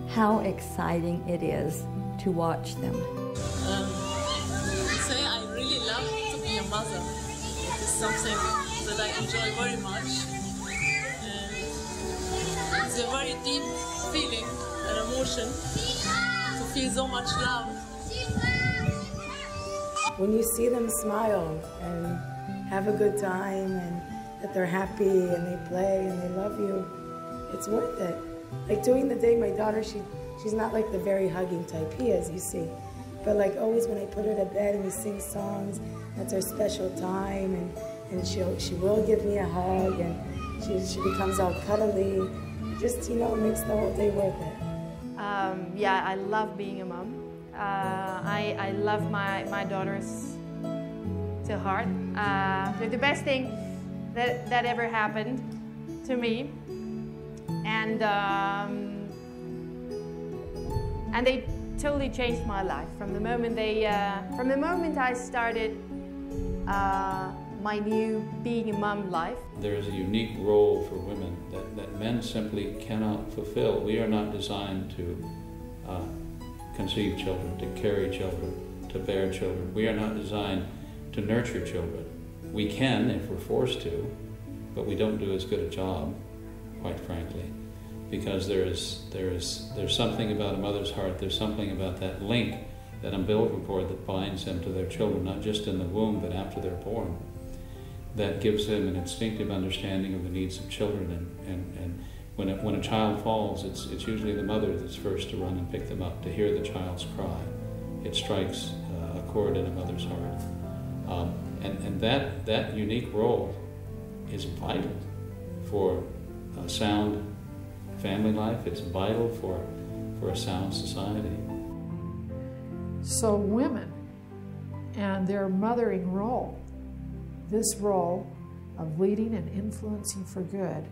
How exciting it is to watch them. Say I really love to be a mother. It is something that I enjoy very much. And it's a very deep feeling and emotion to feel so much love. When you see them smile and have a good time and that they're happy and they play and they love you, it's worth it. Like during the day, my daughter, she's not like the very hugging type he is, you see. But like always when I put her to bed and we sing songs, that's our special time, and she will give me a hug, and she becomes all cuddly. Just, you know, it makes the whole day worth it. Yeah, I love being a mom. I love my daughters to heart. They're the best thing that ever happened to me, and they totally changed my life from the moment I started my new being a mom life. There is a unique role for women that men simply cannot fulfill. We are not designed to conceive children, to carry children, to bear children. We are not designed to nurture children. We can if we're forced to, but we don't do as good a job, quite frankly, because there's something about a mother's heart, there's something about that link, that umbilical cord that binds them to their children, not just in the womb, but after they're born, that gives them an instinctive understanding of the needs of children. And when a child falls, it's usually the mother that's first to run and pick them up, to hear the child's cry. It strikes a chord in a mother's heart. And that unique role is vital for a sound family life. It's vital for a sound society. So women and their mothering role, this role of leading and influencing for good,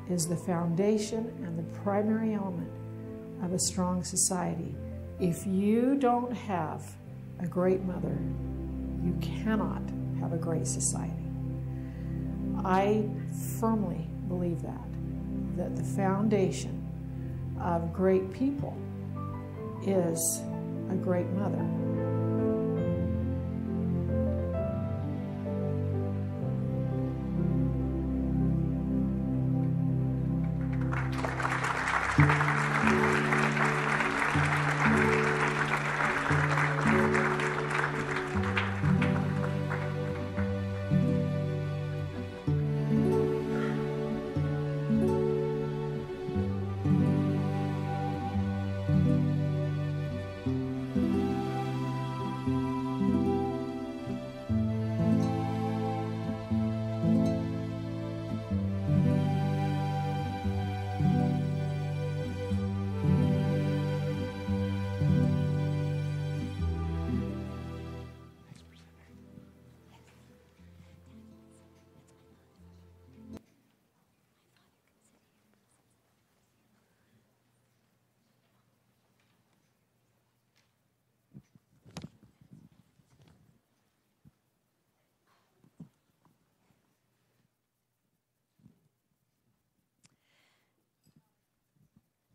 is the foundation and the primary element of a strong society. If you don't have a great mother, you cannot have a great society. I firmly believe that the foundation of great people is a great mother.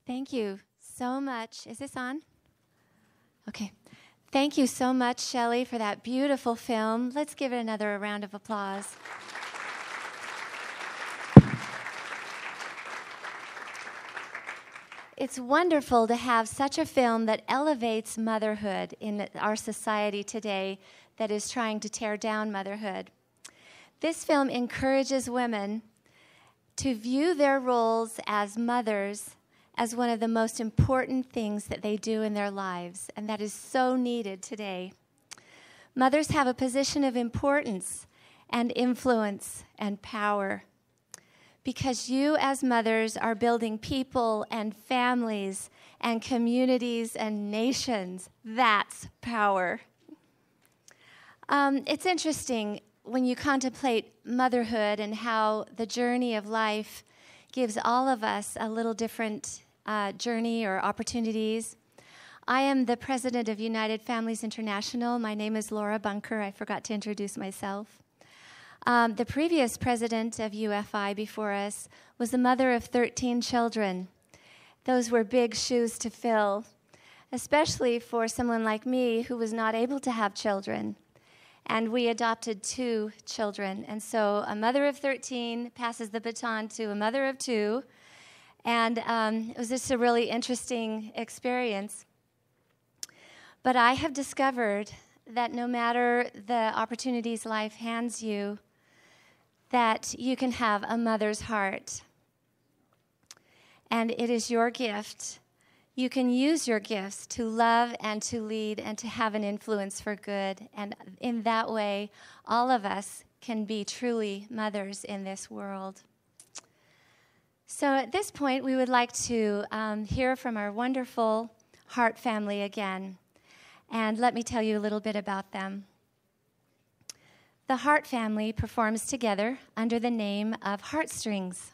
Thank you so much. Is this on? Okay. Thank you so much, Shelly, for that beautiful film. Let's give it another round of applause. It's wonderful to have such a film that elevates motherhood in our society today that is trying to tear down motherhood. This film encourages women to view their roles as mothers as one of the most important things that they do in their lives, and that is so needed today. Mothers have a position of importance and influence and power because you as mothers are building people and families and communities and nations. That's power. It's interesting when you contemplate motherhood and how the journey of life gives all of us a little different journey or opportunities. I am the president of United Families International. My name is Laura Bunker. I forgot to introduce myself. The previous president of UFI before us was the mother of 13 children. Those were big shoes to fill, especially for someone like me who was not able to have children. And we adopted 2 children. And so a mother of 13 passes the baton to a mother of 2. And it was just a really interesting experience. But I have discovered that no matter the opportunities life hands you, that you can have a mother's heart. And it is your gift. You can use your gifts to love and to lead and to have an influence for good. And in that way, all of us can be truly mothers in this world. So at this point, we would like to hear from our wonderful Hart family again. And let me tell you a little bit about them. The Hart family performs together under the name of Heartstrings.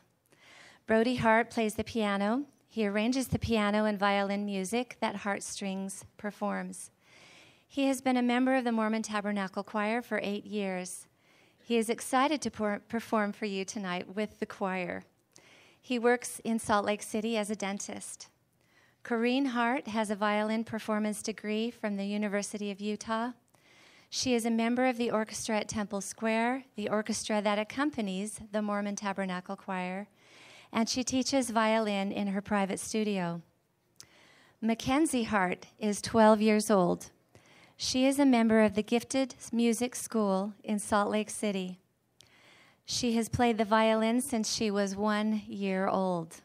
Brody Hart plays the piano. He arranges the piano and violin music that Heartstrings performs. He has been a member of the Mormon Tabernacle Choir for 8 years. He is excited to perform for you tonight with the choir. He works in Salt Lake City as a dentist. Corrine Hart has a violin performance degree from the University of Utah. She is a member of the orchestra at Temple Square, the orchestra that accompanies the Mormon Tabernacle Choir, and she teaches violin in her private studio. Mackenzie Hart is 12 years old. She is a member of the Gifted Music School in Salt Lake City. She has played the violin since she was 1 year old.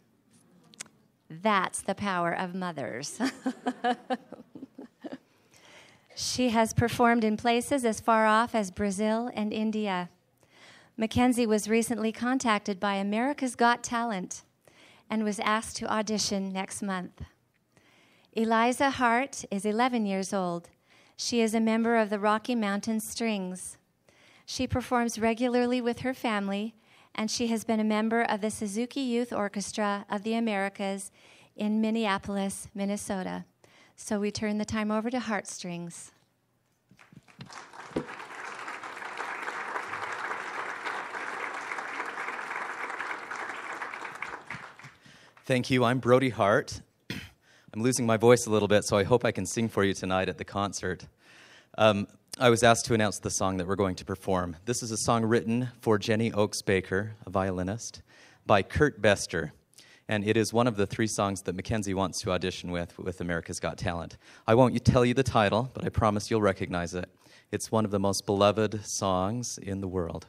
That's the power of mothers. She has performed in places as far off as Brazil and India. Mackenzie was recently contacted by America's Got Talent and was asked to audition next month. Eliza Hart is 11 years old. She is a member of the Rocky Mountain Strings. She performs regularly with her family, and she has been a member of the Suzuki Youth Orchestra of the Americas in Minneapolis, Minnesota. So we turn the time over to Heartstrings. Thank you. I'm Brody Hart. I'm losing my voice a little bit, so I hope I can sing for you tonight at the concert. I was asked to announce the song that we're going to perform. This is a song written for Jenny Oakes Baker, a violinist, by Kurt Bester. And it is one of the 3 songs that Mackenzie wants to audition with America's Got Talent. I won't tell you the title, but I promise you'll recognize it. It's one of the most beloved songs in the world.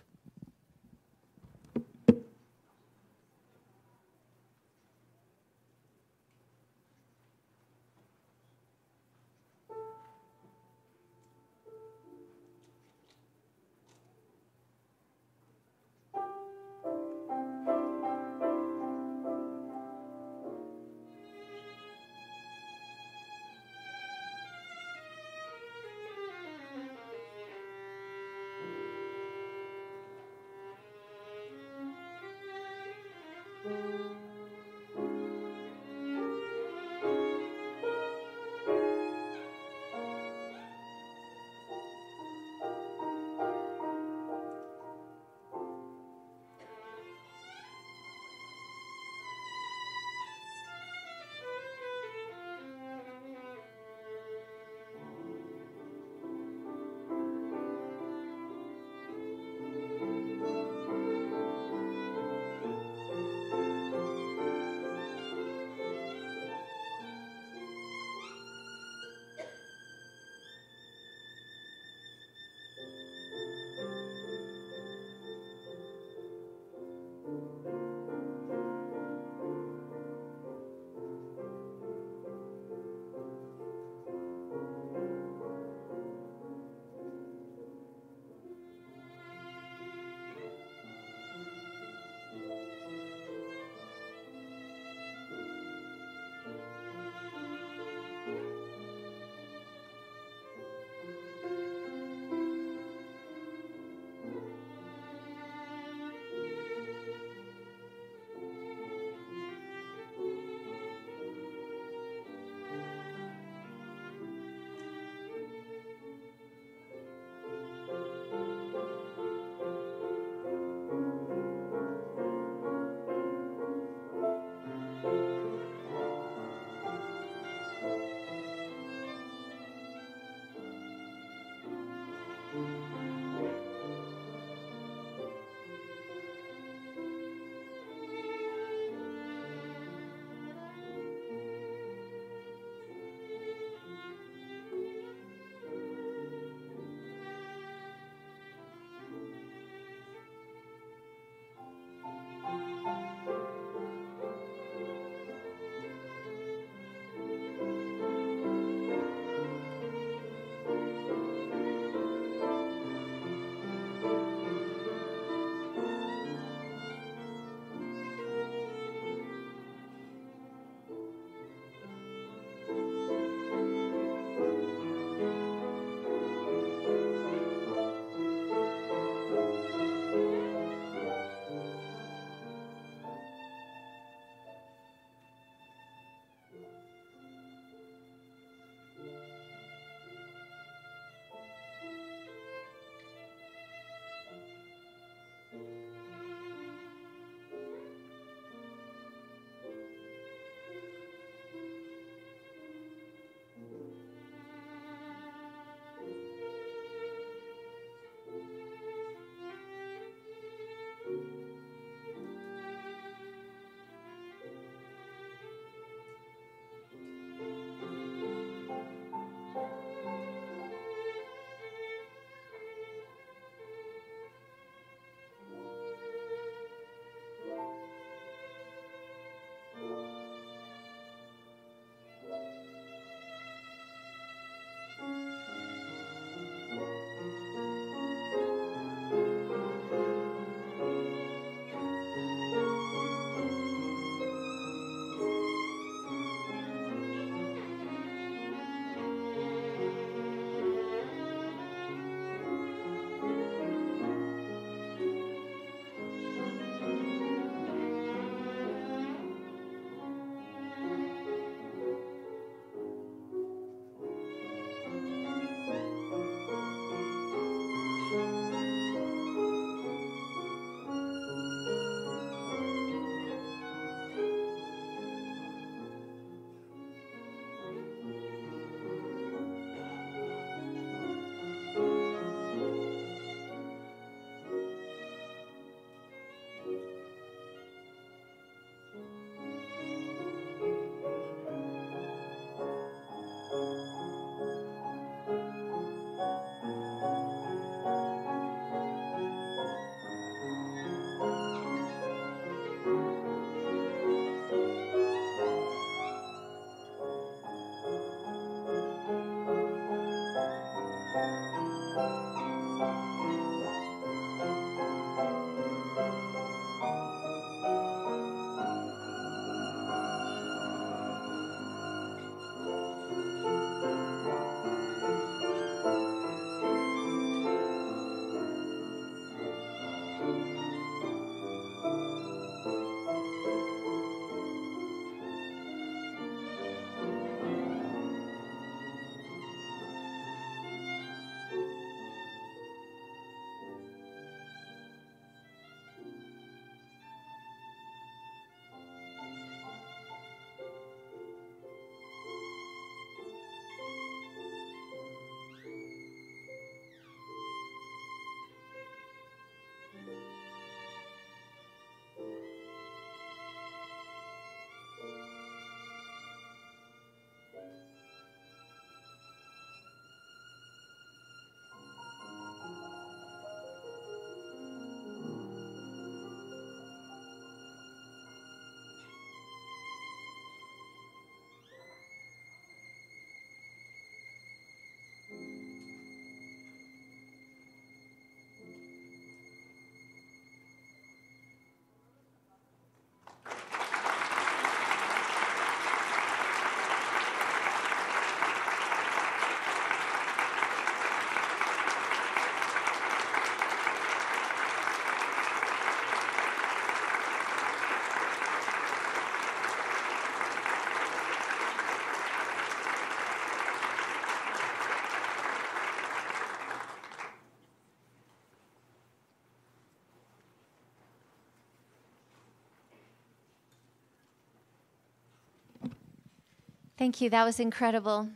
Thank you. That was incredible.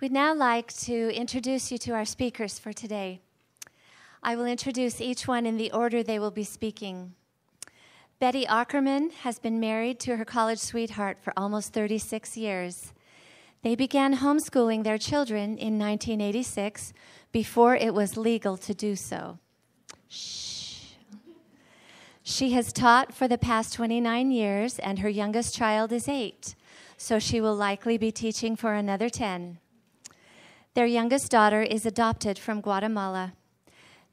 We'd now like to introduce you to our speakers for today. I will introduce each one in the order they will be speaking. Betty Aukerman has been married to her college sweetheart for almost 36 years. They began homeschooling their children in 1986 before it was legal to do so. Shh. She has taught for the past 29 years, and her youngest child is 8, so she will likely be teaching for another 10. Their youngest daughter is adopted from Guatemala.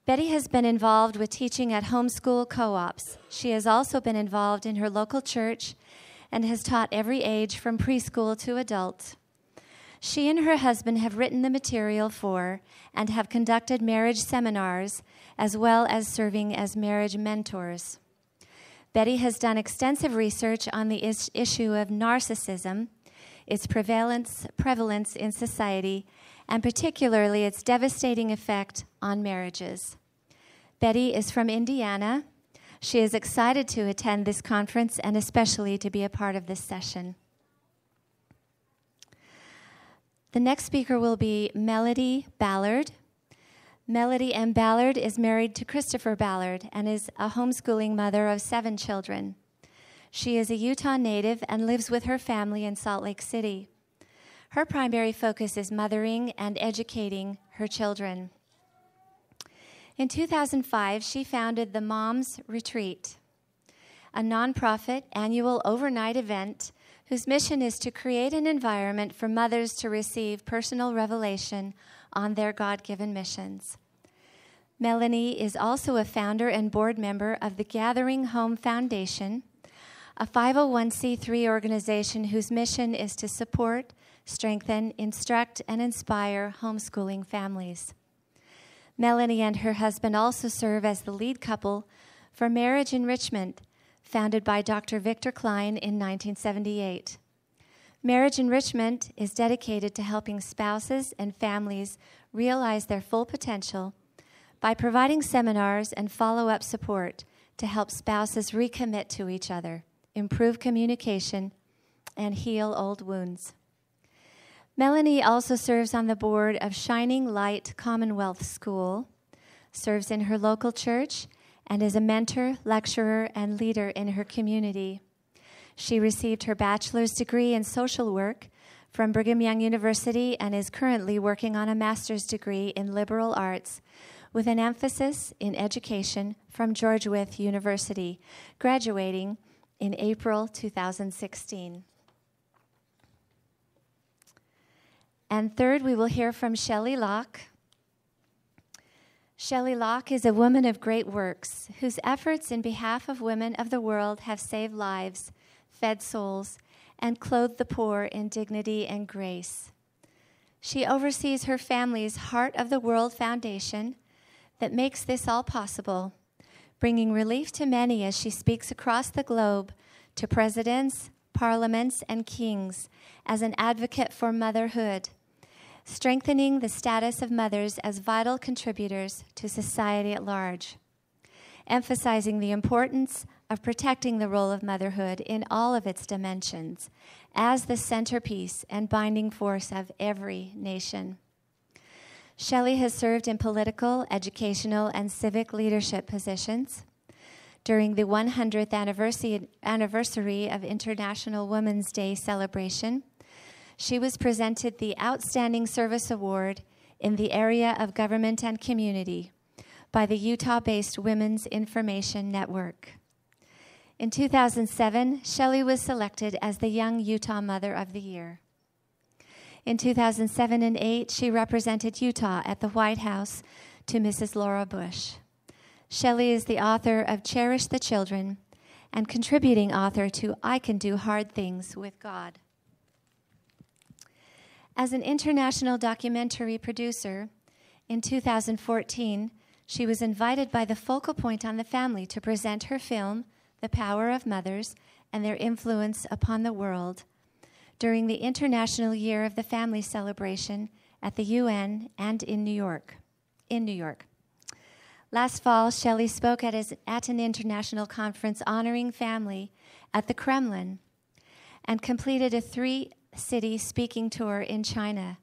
Betty has been involved with teaching at homeschool co-ops. She has also been involved in her local church and has taught every age from preschool to adult. She and her husband have written the material for and have conducted marriage seminars, as well as serving as marriage mentors. Betty has done extensive research on the issue of narcissism, its prevalence in society, and particularly its devastating effect on marriages. Betty is from Indiana. She is excited to attend this conference and especially to be a part of this session. The next speaker will be Melanie Ballard. Melody M. Ballard is married to Christopher Ballard and is a homeschooling mother of 7 children. She is a Utah native and lives with her family in Salt Lake City. Her primary focus is mothering and educating her children. In 2005, she founded the Moms Retreat, a nonprofit annual overnight event whose mission is to create an environment for mothers to receive personal revelation on their God-given missions. Melanie is also a founder and board member of the Gathering Home Foundation, a 501c3 organization whose mission is to support, strengthen, instruct, and inspire homeschooling families. Melanie and her husband also serve as the lead couple for Marriage Enrichment, founded by Dr. Victor Klein in 1978. Marriage Enrichment is dedicated to helping spouses and families realize their full potential by providing seminars and follow-up support to help spouses recommit to each other, improve communication, and heal old wounds. Melanie also serves on the board of Shining Light Commonwealth School, serves in her local church, and is a mentor, lecturer, and leader in her community. She received her bachelor's degree in social work from Brigham Young University and is currently working on a master's degree in liberal arts with an emphasis in education from George Wythe University, graduating in April 2016. And third, we will hear from Shelly Locke. Shelly Locke is a woman of great works whose efforts in behalf of women of the world have saved lives, fed souls, and clothed the poor in dignity and grace. She oversees her family's Heart of the World Foundation that makes this all possible, bringing relief to many as she speaks across the globe to presidents, parliaments, and kings as an advocate for motherhood, strengthening the status of mothers as vital contributors to society at large, emphasizing the importance of protecting the role of motherhood in all of its dimensions as the centerpiece and binding force of every nation. Shelly has served in political, educational, and civic leadership positions. During the 100th anniversary of International Women's Day celebration, she was presented the Outstanding Service Award in the area of government and community by the Utah-based Women's Information Network. In 2007, Shelly was selected as the Young Utah Mother of the Year. In 2007 and 2008, she represented Utah at the White House to Mrs. Laura Bush. Shelly is the author of Cherish the Children and contributing author to I Can Do Hard Things with God. As an international documentary producer, in 2014, she was invited by the Focal Point on the Family to present her film, The Power of Mothers and Their Influence Upon the World, during the International Year of the Family celebration at the UN and in New York. Last fall, Shelly spoke at an international conference honoring family at the Kremlin and completed a city speaking tour in China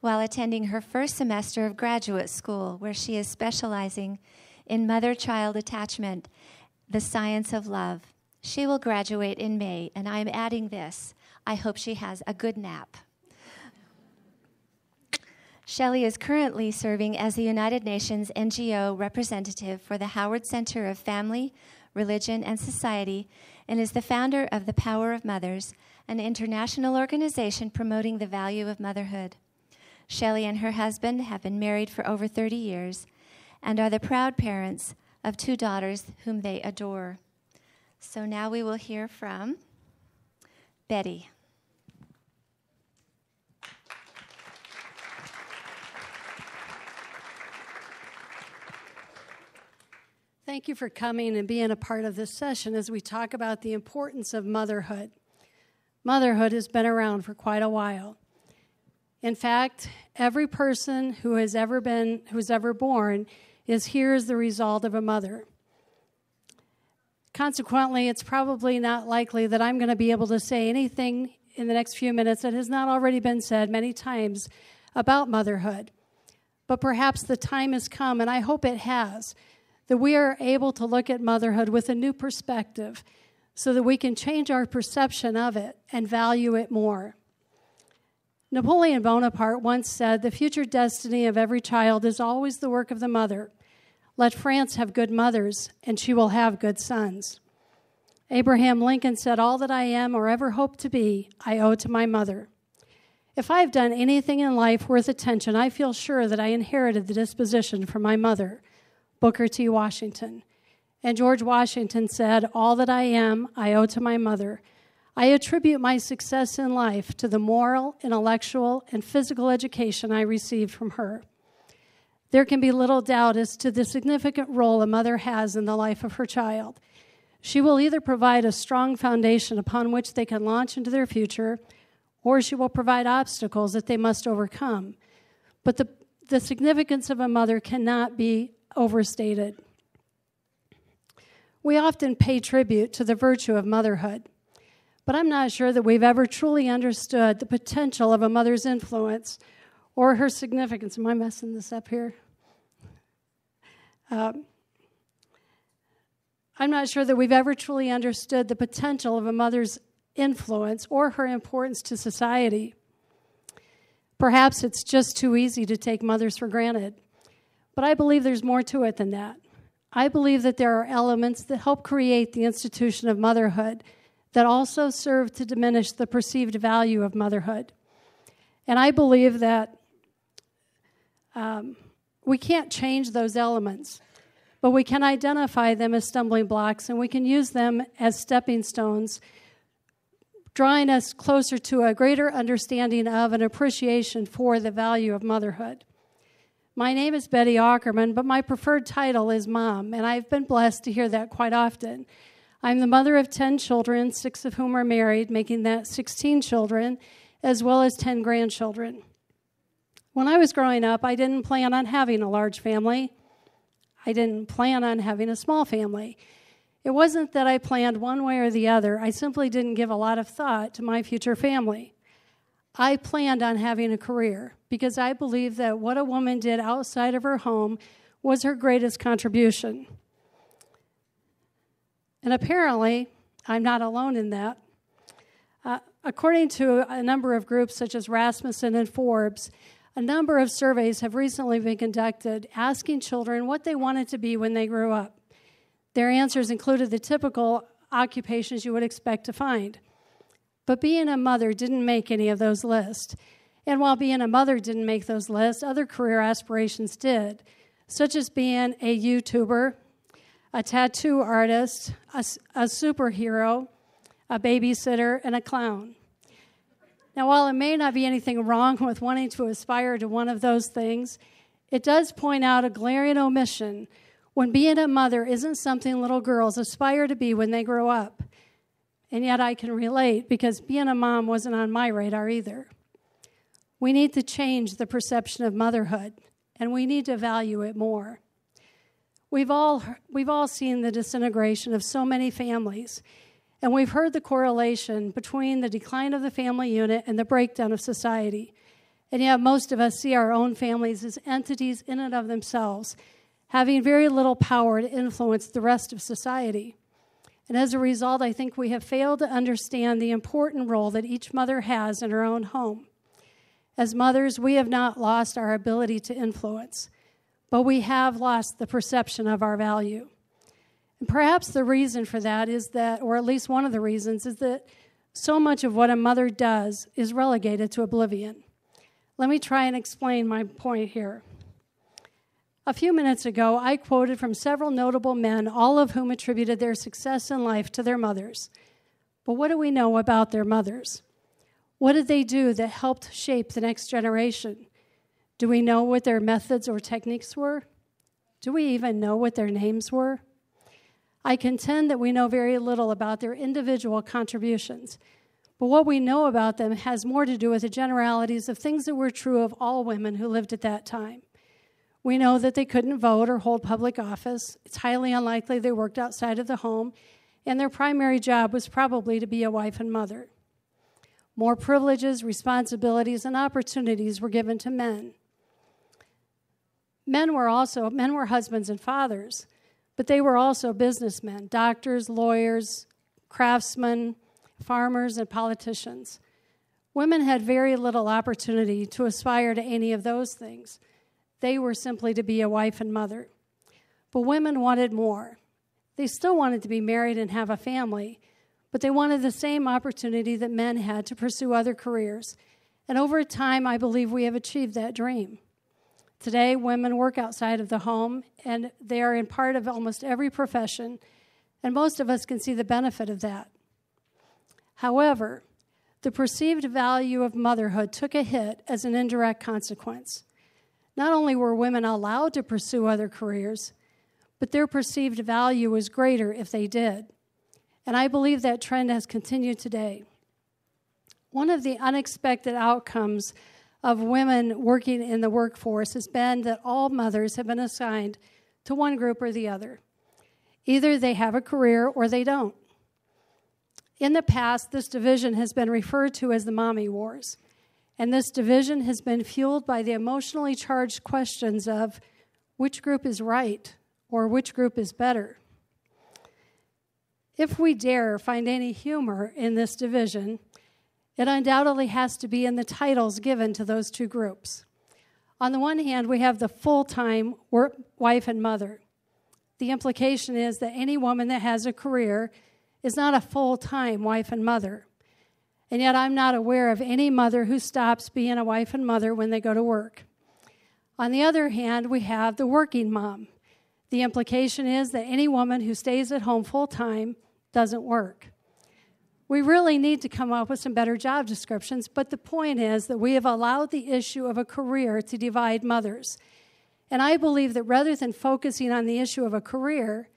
while attending her first semester of graduate school, where she is specializing in mother-child attachment, the science of love. She will graduate in May, and I'm adding this. I hope she has a good nap. Shelly is currently serving as the United Nations NGO representative for the Howard Center of Family, Religion, and Society, and is the founder of The Power of Mothers, an international organization promoting the value of motherhood. Shelly and her husband have been married for over 30 years and are the proud parents of 2 daughters whom they adore. So now we will hear from Betty. Thank you for coming and being a part of this session as we talk about the importance of motherhood. Motherhood has been around for quite a while. In fact, every person who's ever born is here as the result of a mother. Consequently, it's probably not likely that I'm going to be able to say anything in the next few minutes that has not already been said many times about motherhood. But perhaps the time has come, and I hope it has, that we are able to look at motherhood with a new perspective so that we can change our perception of it and value it more. Napoleon Bonaparte once said, "The future destiny of every child is always the work of the mother. Let France have good mothers, and she will have good sons." Abraham Lincoln said, "All that I am or ever hope to be, I owe to my mother." If I've done anything in life worth attention, I feel sure that I inherited the disposition from my mother, Booker T. Washington. And George Washington said, "All that I am, I owe to my mother. I attribute my success in life to the moral, intellectual, and physical education I received from her." There can be little doubt as to the significant role a mother has in the life of her child. She will either provide a strong foundation upon which they can launch into their future, or she will provide obstacles that they must overcome. But the significance of a mother cannot be overstated. We often pay tribute to the virtue of motherhood, but I'm not sure that we've ever truly understood the potential of a mother's influence or her significance. Am I messing this up here? I'm not sure that we've ever truly understood the potential of a mother's influence or her importance to society. Perhaps it's just too easy to take mothers for granted. But I believe there's more to it than that. I believe that there are elements that help create the institution of motherhood that also serve to diminish the perceived value of motherhood. And I believe that we can't change those elements, but we can identify them as stumbling blocks, and we can use them as stepping stones, drawing us closer to a greater understanding of and appreciation for the value of motherhood. My name is Betty Aukerman, but my preferred title is Mom, and I've been blessed to hear that quite often. I'm the mother of 10 children, 6 of whom are married, making that 16 children, as well as 10 grandchildren. When I was growing up, I didn't plan on having a large family. I didn't plan on having a small family. It wasn't that I planned one way or the other. I simply didn't give a lot of thought to my future family. I planned on having a career because I believe that what a woman did outside of her home was her greatest contribution. And apparently, I'm not alone in that. According to a number of groups such as Rasmussen and Forbes, a number of surveys have recently been conducted asking children what they wanted to be when they grew up. Their answers included the typical occupations you would expect to find. But being a mother didn't make any of those lists. And while being a mother didn't make those lists, other career aspirations did, such as being a YouTuber, a tattoo artist, a superhero, a babysitter, and a clown. Now, while it may not be anything wrong with wanting to aspire to one of those things, it does point out a glaring omission when being a mother isn't something little girls aspire to be when they grow up. And yet I can relate because being a mom wasn't on my radar either. We need to change the perception of motherhood, and we need to value it more. We've all seen the disintegration of so many families, And we've heard the correlation between the decline of the family unit and the breakdown of society. And yet most of us see our own families as entities in and of themselves, having very little power to influence the rest of society. And as a result, I think we have failed to understand the important role that each mother has in her own home. As mothers, we have not lost our ability to influence, but we have lost the perception of our value. And perhaps the reason for that is that, or at least one of the reasons, is that so much of what a mother does is relegated to oblivion. Let me try and explain my point here. A few minutes ago, I quoted from several notable men, all of whom attributed their success in life to their mothers. But what do we know about their mothers? What did they do that helped shape the next generation? Do we know what their methods or techniques were? Do we even know what their names were? I contend that we know very little about their individual contributions, but what we know about them has more to do with the generalities of things that were true of all women who lived at that time. We know that they couldn't vote or hold public office. It's highly unlikely they worked outside of the home, and their primary job was probably to be a wife and mother. More privileges, responsibilities, and opportunities were given to men. Men were husbands and fathers, but they were also businessmen, doctors, lawyers, craftsmen, farmers, and politicians. Women had very little opportunity to aspire to any of those things. They were simply to be a wife and mother. But women wanted more. They still wanted to be married and have a family, but they wanted the same opportunity that men had to pursue other careers. And over time, I believe we have achieved that dream. Today, women work outside of the home, and they are in part of almost every profession, and most of us can see the benefit of that. However, the perceived value of motherhood took a hit as an indirect consequence. Not only were women allowed to pursue other careers, but their perceived value was greater if they did. And I believe that trend has continued today. One of the unexpected outcomes of women working in the workforce has been that all mothers have been assigned to one group or the other. Either they have a career or they don't. In the past, this division has been referred to as the mommy wars. And this division has been fueled by the emotionally charged questions of which group is right or which group is better. If we dare find any humor in this division, it undoubtedly has to be in the titles given to those two groups. On the one hand, we have the full-time wife and mother. The implication is that any woman that has a career is not a full-time wife and mother. And yet I'm not aware of any mother who stops being a wife and mother when they go to work. On the other hand, we have the working mom. The implication is that any woman who stays at home full-time doesn't work. We really need to come up with some better job descriptions, but the point is that we have allowed the issue of a career to divide mothers. And I believe that rather than focusing on the issue of a career,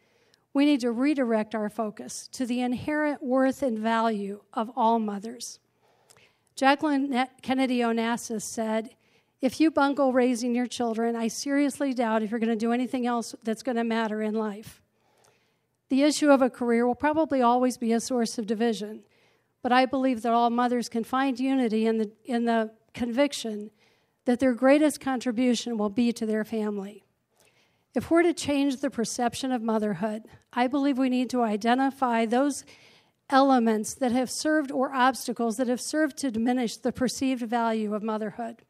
we need to redirect our focus to the inherent worth and value of all mothers. Jacqueline Kennedy Onassis said, "If you bungle raising your children, I seriously doubt if you're going to do anything else that's going to matter in life." The issue of a career will probably always be a source of division, but I believe that all mothers can find unity in the conviction that their greatest contribution will be to their family. If we're to change the perception of motherhood, I believe we need to identify those elements that have served, or obstacles that have served to diminish the perceived value of motherhood.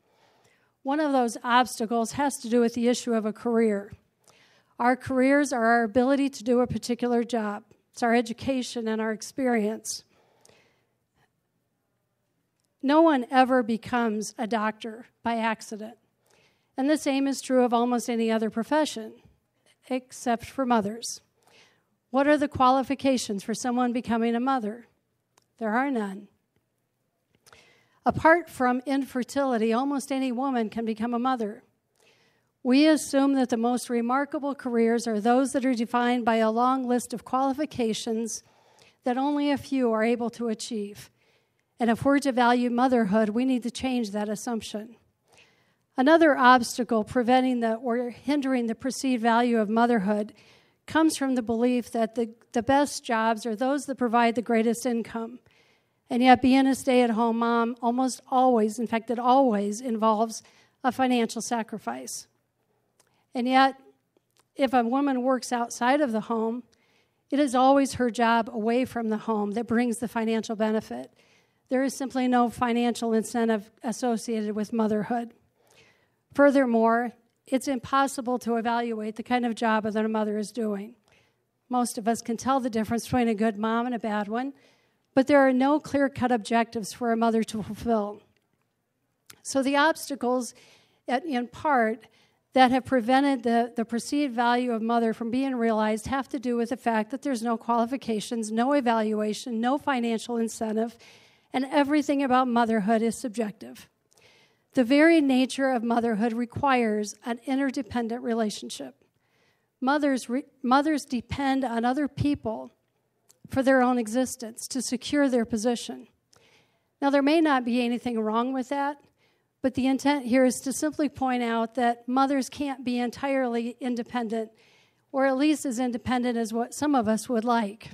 One of those obstacles has to do with the issue of a career. Our careers are our ability to do a particular job. It's our education and our experience. No one ever becomes a doctor by accident. And the same is true of almost any other profession, except for mothers. What are the qualifications for someone becoming a mother? There are none. Apart from infertility, almost any woman can become a mother. We assume that the most remarkable careers are those that are defined by a long list of qualifications that only a few are able to achieve. And if we're to value motherhood, we need to change that assumption. Another obstacle preventing or hindering the perceived value of motherhood comes from the belief that the best jobs are those that provide the greatest income. And yet being a stay-at-home mom almost always, in fact, it always involves a financial sacrifice. And yet, if a woman works outside of the home, it is always her job away from the home that brings the financial benefit. There is simply no financial incentive associated with motherhood. Furthermore, it's impossible to evaluate the kind of job that a mother is doing. Most of us can tell the difference between a good mom and a bad one, but there are no clear-cut objectives for a mother to fulfill. So the obstacles, in part, that have prevented the perceived value of mother from being realized have to do with the fact that there's no qualifications, no evaluation, no financial incentive, and everything about motherhood is subjective. The very nature of motherhood requires an interdependent relationship. Mothers depend on other people for their own existence, to secure their position. Now, there may not be anything wrong with that, but the intent here is to simply point out that mothers can't be entirely independent, or at least as independent as what some of us would like.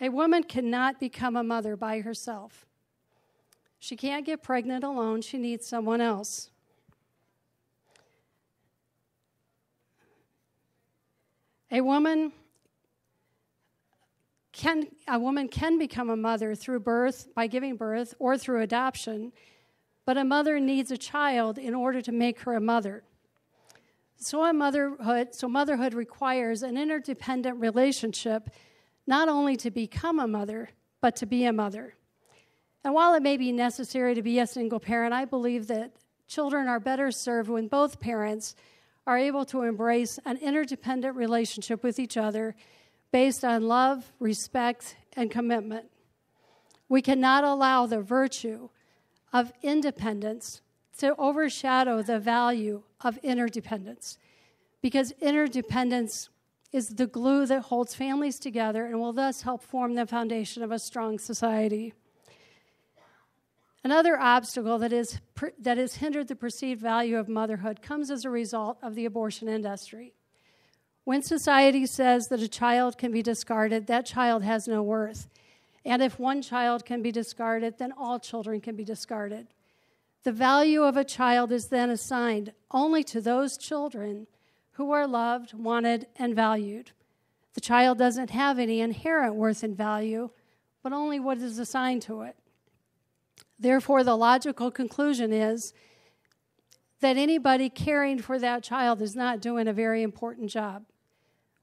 A woman cannot become a mother by herself. She can't get pregnant alone. She needs someone else. A woman can become a mother through birth, by giving birth, or through adoption, but a mother needs a child in order to make her a mother. So motherhood requires an interdependent relationship, not only to become a mother, but to be a mother. And while it may be necessary to be a single parent, I believe that children are better served when both parents are able to embrace an interdependent relationship with each other based on love, respect, and commitment. We cannot allow the virtue of independence to overshadow the value of interdependence, because interdependence is the glue that holds families together and will thus help form the foundation of a strong society. Another obstacle that has hindered the perceived value of motherhood comes as a result of the abortion industry. When society says that a child can be discarded, that child has no worth. And if one child can be discarded, then all children can be discarded. The value of a child is then assigned only to those children who are loved, wanted, and valued. The child doesn't have any inherent worth and value, but only what is assigned to it. Therefore, the logical conclusion is that anybody caring for that child is not doing a very important job.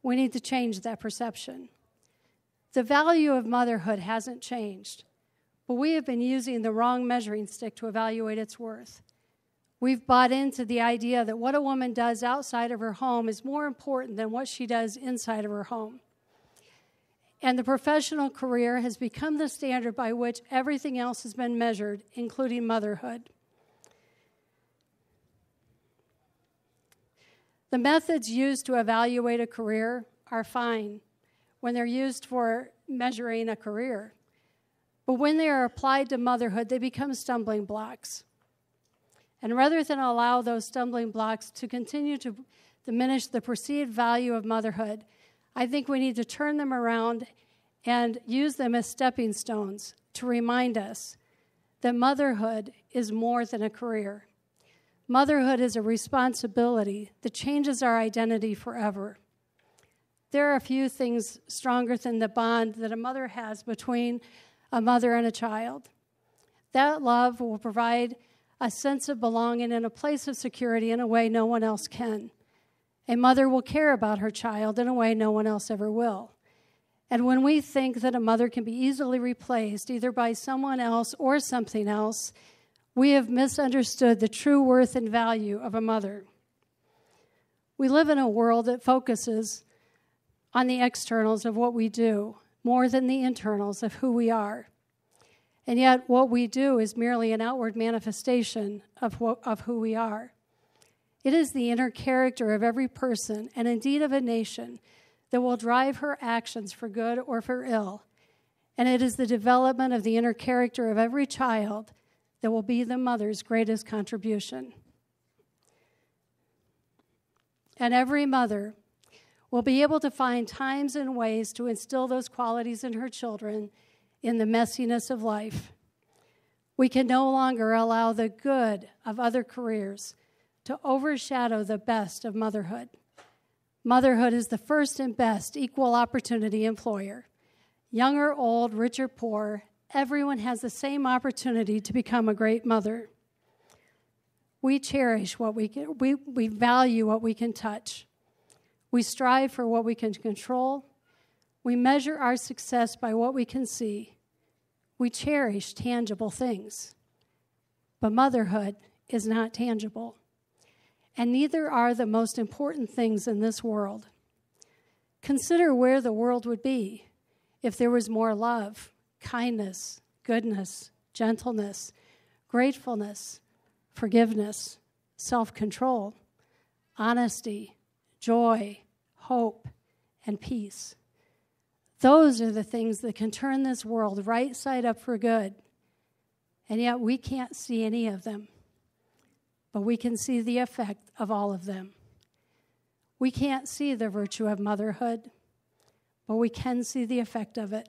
We need to change that perception. The value of motherhood hasn't changed, but we have been using the wrong measuring stick to evaluate its worth. We've bought into the idea that what a woman does outside of her home is more important than what she does inside of her home. And the professional career has become the standard by which everything else has been measured, including motherhood. The methods used to evaluate a career are fine when they're used for measuring a career. But when they are applied to motherhood, they become stumbling blocks. And rather than allow those stumbling blocks to continue to diminish the perceived value of motherhood, I think we need to turn them around and use them as stepping stones to remind us that motherhood is more than a career. Motherhood is a responsibility that changes our identity forever. There are a few things stronger than the bond that a mother has between a mother and a child. That love will provide a sense of belonging and a place of security in a way no one else can. A mother will care about her child in a way no one else ever will. And when we think that a mother can be easily replaced either by someone else or something else, we have misunderstood the true worth and value of a mother. We live in a world that focuses on the externals of what we do more than the internals of who we are. And yet what we do is merely an outward manifestation of who we are. It is the inner character of every person, and indeed of a nation, that will drive her actions for good or for ill. And it is the development of the inner character of every child that will be the mother's greatest contribution. And every mother will be able to find times and ways to instill those qualities in her children in the messiness of life. We can no longer allow the good of other careers to overshadow the best of motherhood. Motherhood is the first and best equal opportunity employer. Young or old, rich or poor, everyone has the same opportunity to become a great mother. We cherish what we can, we value what we can touch. We strive for what we can control. We measure our success by what we can see. We cherish tangible things. But motherhood is not tangible. And neither are the most important things in this world. Consider where the world would be if there was more love, kindness, goodness, gentleness, gratefulness, forgiveness, self-control, honesty, joy, hope, and peace. Those are the things that can turn this world right side up for good. And yet we can't see any of them. But we can see the effect of all of them. We can't see the virtue of motherhood, but we can see the effect of it.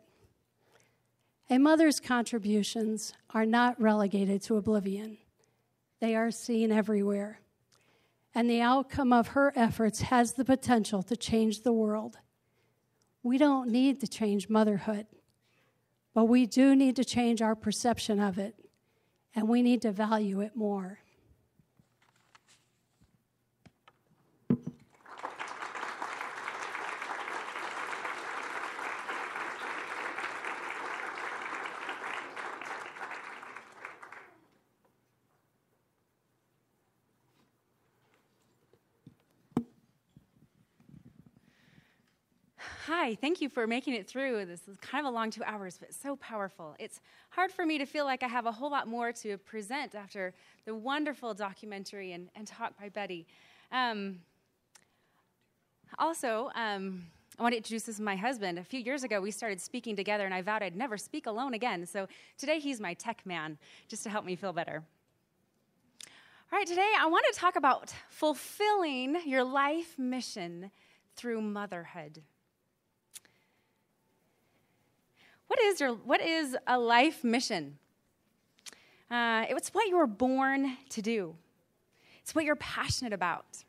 A mother's contributions are not relegated to oblivion. They are seen everywhere. And the outcome of her efforts has the potential to change the world. We don't need to change motherhood, but we do need to change our perception of it, and we need to value it more. Hi, thank you for making it through. This is kind of a long 2 hours, but so powerful. It's hard for me to feel like I have a whole lot more to present after the wonderful documentary and talk by Betty. I want to introduce this as my husband. A few years ago, we started speaking together, and I vowed I'd never speak alone again. So today, he's my tech man, just to help me feel better. All right, today, I want to talk about fulfilling your life mission through motherhood. What is a life mission? It's what you were born to do. It's what you're passionate about.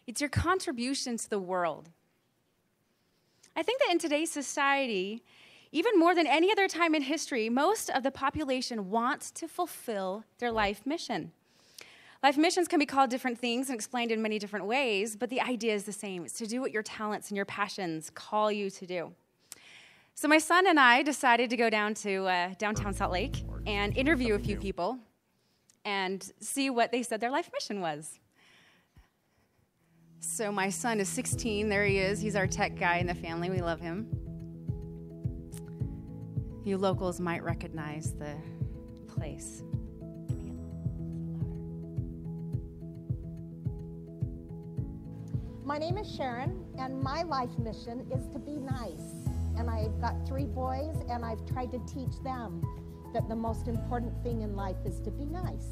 It's your contribution to the world. I think that in today's society, even more than any other time in history, most of the population wants to fulfill their life mission. Life missions can be called different things and explained in many different ways, but the idea is the same. It's to do what your talents and your passions call you to do. So my son and I decided to go down to downtown Salt Lake and interview a few people and see what they said their life mission was. So my son is 16. There he is. He's our tech guy in the family. We love him. You locals might recognize the place. My name is Sharon, and my life mission is to be nice. And I've got 3 boys, and I've tried to teach them that the most important thing in life is to be nice.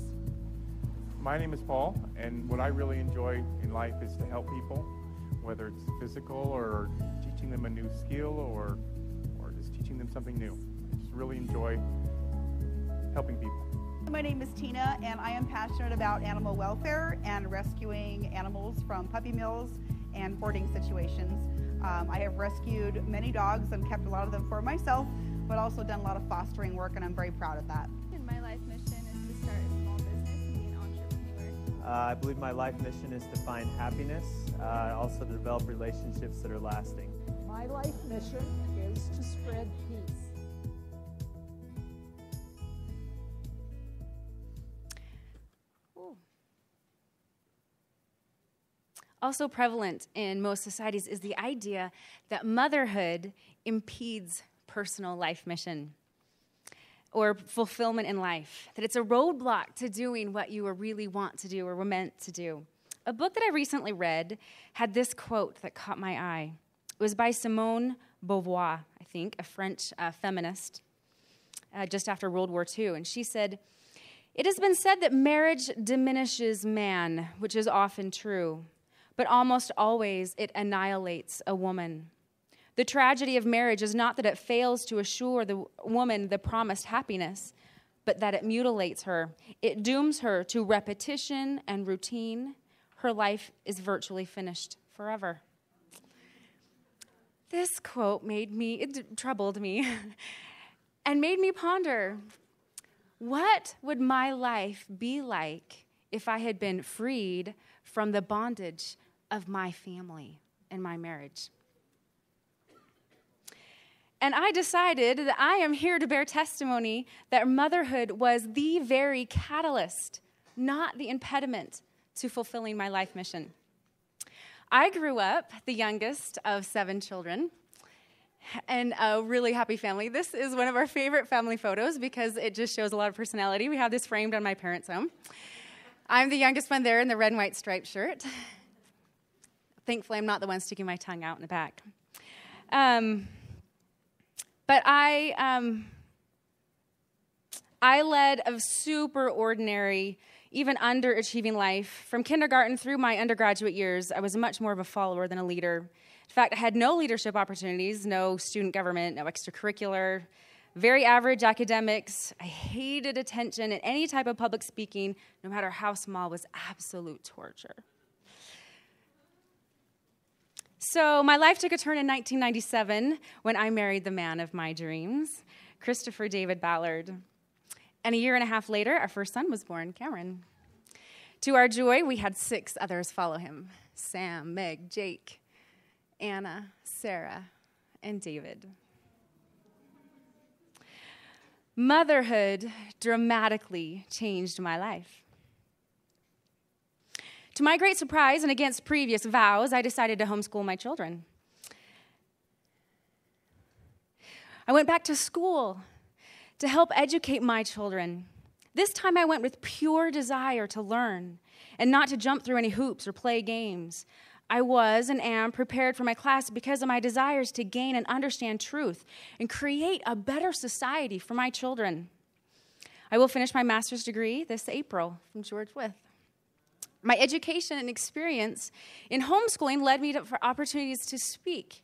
My name is Paul, and what I really enjoy in life is to help people, whether it's physical or teaching them a new skill or just teaching them something new. I just really enjoy helping people. My name is Tina, and I am passionate about animal welfare and rescuing animals from puppy mills and boarding situations. I have rescued many dogs and kept a lot of them for myself, but also done a lot of fostering work, and I'm very proud of that. And my life mission is to start a small business and be an entrepreneur. I believe my life mission is to find happiness, also to develop relationships that are lasting. My life mission is to spread peace. Also prevalent in most societies is the idea that motherhood impedes personal life mission or fulfillment in life, that it's a roadblock to doing what you really want to do or were meant to do. A book that I recently read had this quote that caught my eye. It was by Simone Beauvoir, I think, a French feminist, just after World War II. And she said, "It has been said that marriage diminishes man, which is often true, but almost always it annihilates a woman. The tragedy of marriage is not that it fails to assure the woman the promised happiness, but that it mutilates her. It dooms her to repetition and routine. Her life is virtually finished forever." This quote troubled me and made me ponder, what would my life be like if I had been freed from the bondage of my family and my marriage? And I decided that I am here to bear testimony that motherhood was the very catalyst, not the impediment, to fulfilling my life mission. I grew up the youngest of 7 children and a really happy family. This is one of our favorite family photos because it just shows a lot of personality. We have this framed on my parents' home. I'm the youngest one there in the red and white striped shirt. Thankfully, I'm not the one sticking my tongue out in the back. But I led a super ordinary, even underachieving life. From kindergarten through my undergraduate years, I was much more of a follower than a leader. In fact, I had no leadership opportunities, no student government, no extracurricular, very average academics. I hated attention, and any type of public speaking, no matter how small, was absolute torture. So my life took a turn in 1997 when I married the man of my dreams, Christopher David Ballard. And a year and a half later, our first son was born, Cameron. To our joy, we had 6 others follow him: Sam, Meg, Jake, Anna, Sarah, and David. Motherhood dramatically changed my life. To my great surprise, and against previous vows, I decided to homeschool my children. I went back to school to help educate my children. This time I went with pure desire to learn and not to jump through any hoops or play games. I was and am prepared for my class because of my desires to gain and understand truth and create a better society for my children. I will finish my master's degree this April from George Wythe. My education and experience in homeschooling led me for opportunities to speak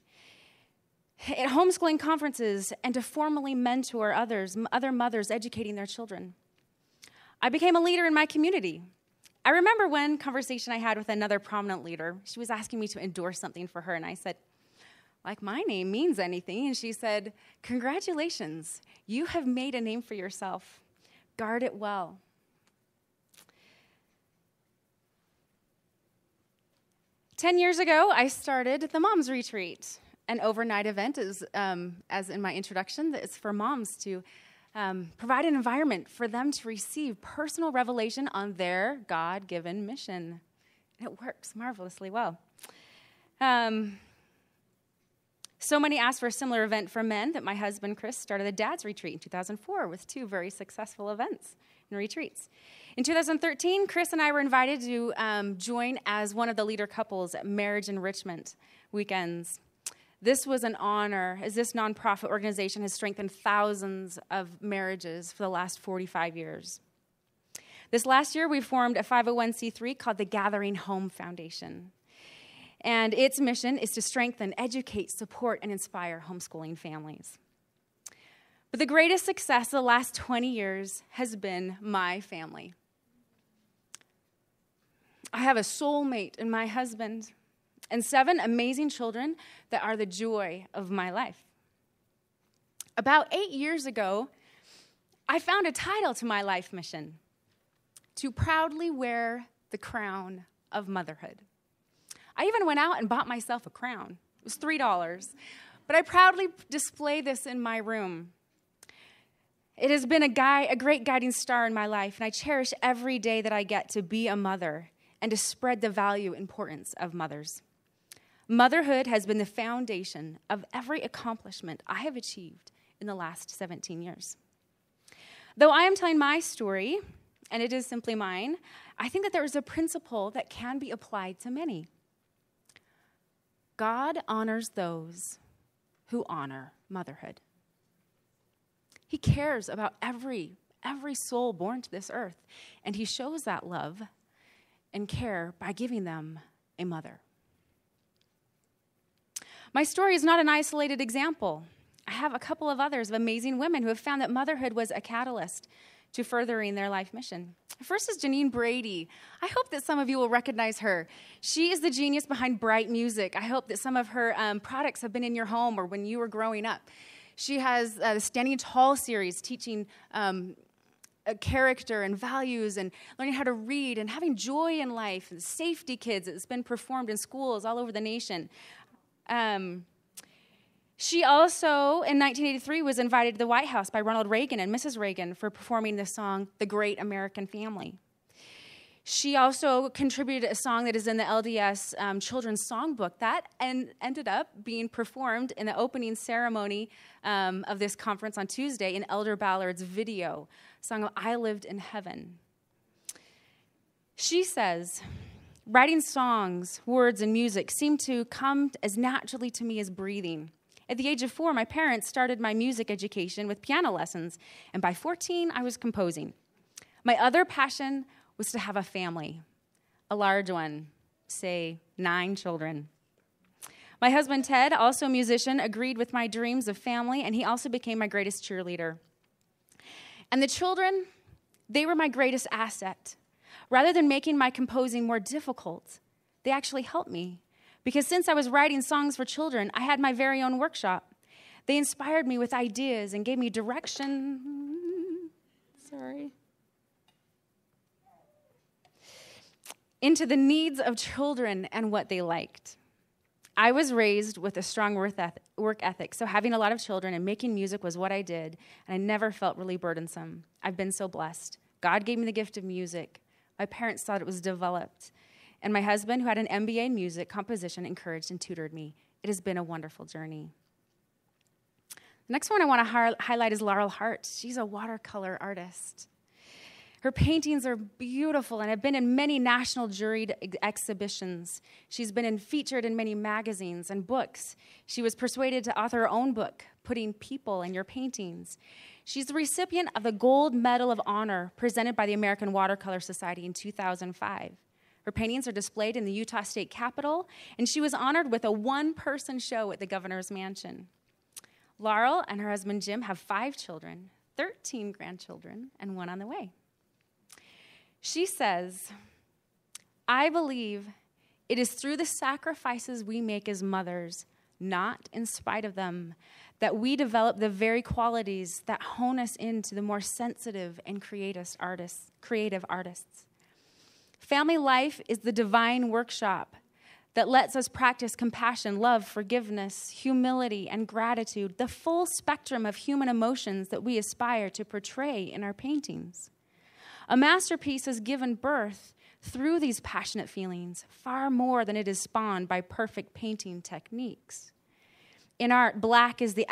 at homeschooling conferences and to formally mentor other mothers educating their children. I became a leader in my community. I remember one conversation I had with another prominent leader. She was asking me to endorse something for her, and I said, "Like my name means anything." And she said, "Congratulations, you have made a name for yourself. Guard it well." Ten years ago, I started the Moms Retreat, an overnight event, as in my introduction, that is for moms to provide an environment for them to receive personal revelation on their God-given mission. And it works marvelously well. So many asked for a similar event for men that my husband, Chris, started a Dad's Retreat in 2004 with 2 very successful events and retreats. In 2013, Chris and I were invited to join as one of the leader couples at Marriage Enrichment Weekends. This was an honor, as this nonprofit organization has strengthened thousands of marriages for the last 45 years. This last year, we formed a 501c3 called the Gathering Home Foundation. And its mission is to strengthen, educate, support, and inspire homeschooling families. But the greatest success of the last 20 years has been my family. I have a soulmate in my husband and 7 amazing children that are the joy of my life. About 8 years ago, I found a title to my life mission: to proudly wear the crown of motherhood. I even went out and bought myself a crown. It was $3, but I proudly display this in my room. It has been a great guiding star in my life, and I cherish every day that I get to be a mother and to spread the value and importance of mothers. Motherhood has been the foundation of every accomplishment I have achieved in the last 17 years. Though I am telling my story, and it is simply mine, I think that there is a principle that can be applied to many. God honors those who honor motherhood. He cares about every soul born to this earth, and he shows that love and care by giving them a mother. My story is not an isolated example. I have a couple of others of amazing women who have found that motherhood was a catalyst to furthering their life mission. First is Janine Brady. I hope that some of you will recognize her. She is the genius behind Bright Music. I hope that some of her products have been in your home or when you were growing up. She has the Standing Tall series, teaching character and values and learning how to read and having joy in life. And Safety Kids, it's been performed in schools all over the nation. She also, in 1983, was invited to the White House by Ronald Reagan and Mrs. Reagan for performing the song, The Great American Family. She also contributed a song that is in the LDS Children's Songbook that ended up being performed in the opening ceremony of this conference on Tuesday in Elder Ballard's video, song of I Lived in Heaven. She says, writing songs, words, and music seem to come as naturally to me as breathing. At the age of 4, my parents started my music education with piano lessons, and by 14, I was composing. My other passion was to have a family, a large one, say 9 children. My husband, Ted, also a musician, agreed with my dreams of family, and he also became my greatest cheerleader. And the children, they were my greatest asset. Rather than making my composing more difficult, they actually helped me. Because since I was writing songs for children, I had my very own workshop. They inspired me with ideas and gave me direction. Into the needs of children and what they liked. I was raised with a strong work ethic, so having a lot of children and making music was what I did, and I never felt really burdensome. I've been so blessed. God gave me the gift of music. My parents thought it was developed. And my husband, who had an MBA in music composition, encouraged and tutored me. It has been a wonderful journey. The next one I want to highlight is Laurel Hart. She's a watercolor artist. Her paintings are beautiful and have been in many national juried exhibitions. She's been featured in many magazines and books. She was persuaded to author her own book, Putting People in Your Paintings. She's the recipient of the Gold Medal of Honor presented by the American Watercolor Society in 2005. Her paintings are displayed in the Utah State Capitol, and she was honored with a one-person show at the governor's mansion. Laurel and her husband Jim have 5 children, 13 grandchildren, and 1 on the way. She says, I believe it is through the sacrifices we make as mothers, not in spite of them, that we develop the very qualities that hone us into the more sensitive and creative artists. Family life is the divine workshop that lets us practice compassion, love, forgiveness, humility, and gratitude, the full spectrum of human emotions that we aspire to portray in our paintings. A masterpiece is given birth through these passionate feelings, far more than it is spawned by perfect painting techniques. In art, black is the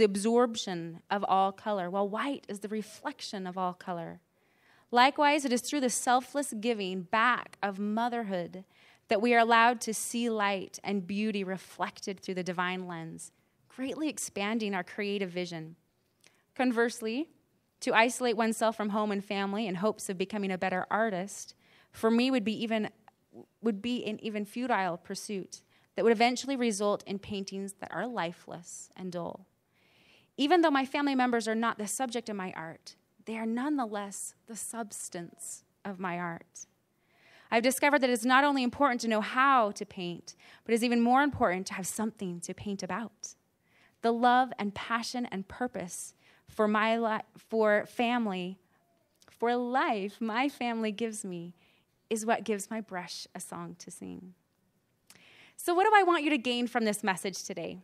absorption of all color, while white is the reflection of all color. Likewise, it is through the selfless giving back of motherhood that we are allowed to see light and beauty reflected through the divine lens, greatly expanding our creative vision. Conversely, to isolate oneself from home and family in hopes of becoming a better artist, for me would be an even futile pursuit that would eventually result in paintings that are lifeless and dull. Even though my family members are not the subject of my art, they are nonetheless the substance of my art. I've discovered that it's not only important to know how to paint, but it's even more important to have something to paint about. The love and passion and purpose for life my family gives me is what gives my brush a song to sing. So what do I want you to gain from this message today?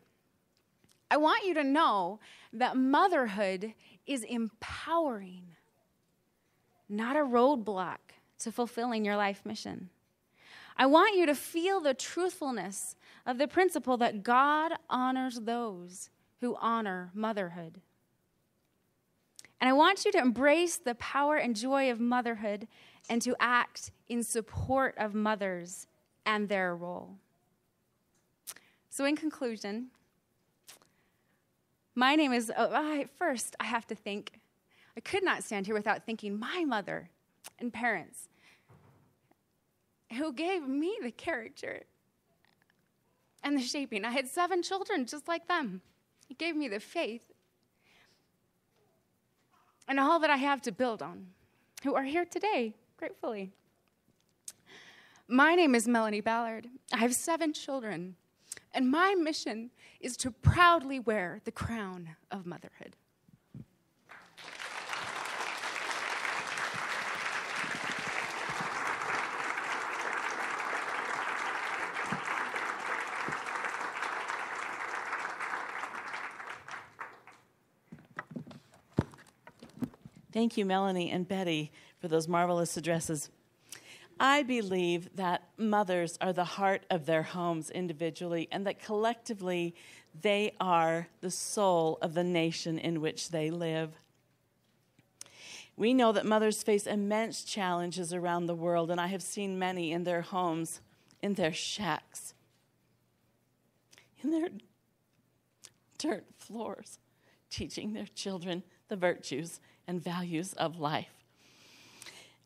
I want you to know that motherhood is empowering, not a roadblock to fulfilling your life mission. I want you to feel the truthfulness of the principle that God honors those who honor motherhood. And I want you to embrace the power and joy of motherhood and to act in support of mothers and their role. So in conclusion, my name is, first I have to think, I could not stand here without thanking my mother and parents who gave me the character and the shaping. I had 7 children just like them. He gave me the faith and all that I have to build on, who are here today, gratefully. My name is Melanie Ballard. I have 7 children, and my mission is to proudly wear the crown of motherhood. Thank you, Melanie and Betty, for those marvelous addresses. I believe that mothers are the heart of their homes individually, and that collectively they are the soul of the nation in which they live. We know that mothers face immense challenges around the world, and I have seen many in their homes, in their shacks, in their dirt floors, teaching their children the virtues and values of life.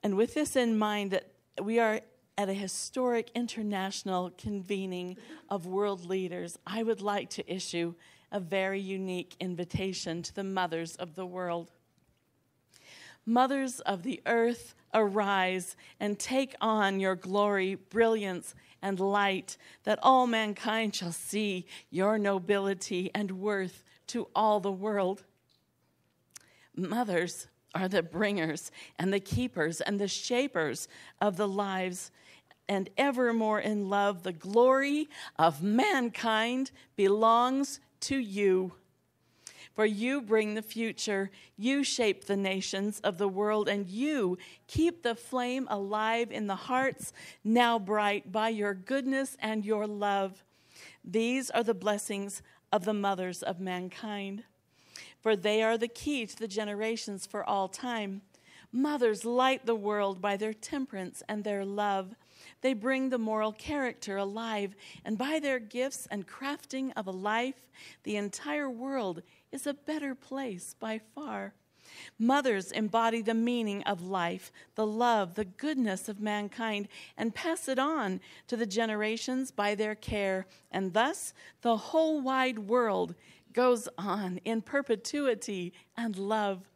And with this in mind, that we are at a historic international convening of world leaders, I would like to issue a very unique invitation to the mothers of the world. Mothers of the earth, arise and take on your glory, brilliance, and light, that all mankind shall see your nobility and worth to all the world. Mothers are the bringers and the keepers and the shapers of the lives, and evermore in love, the glory of mankind belongs to you. For you bring the future, you shape the nations of the world, and you keep the flame alive in the hearts now bright by your goodness and your love. These are the blessings of the mothers of mankind, for they are the key to the generations for all time. Mothers light the world by their temperance and their love. They bring the moral character alive, and by their gifts and crafting of a life, the entire world is a better place by far. Mothers embody the meaning of life, the love, the goodness of mankind, and pass it on to the generations by their care, and thus the whole wide world goes on in perpetuity and love.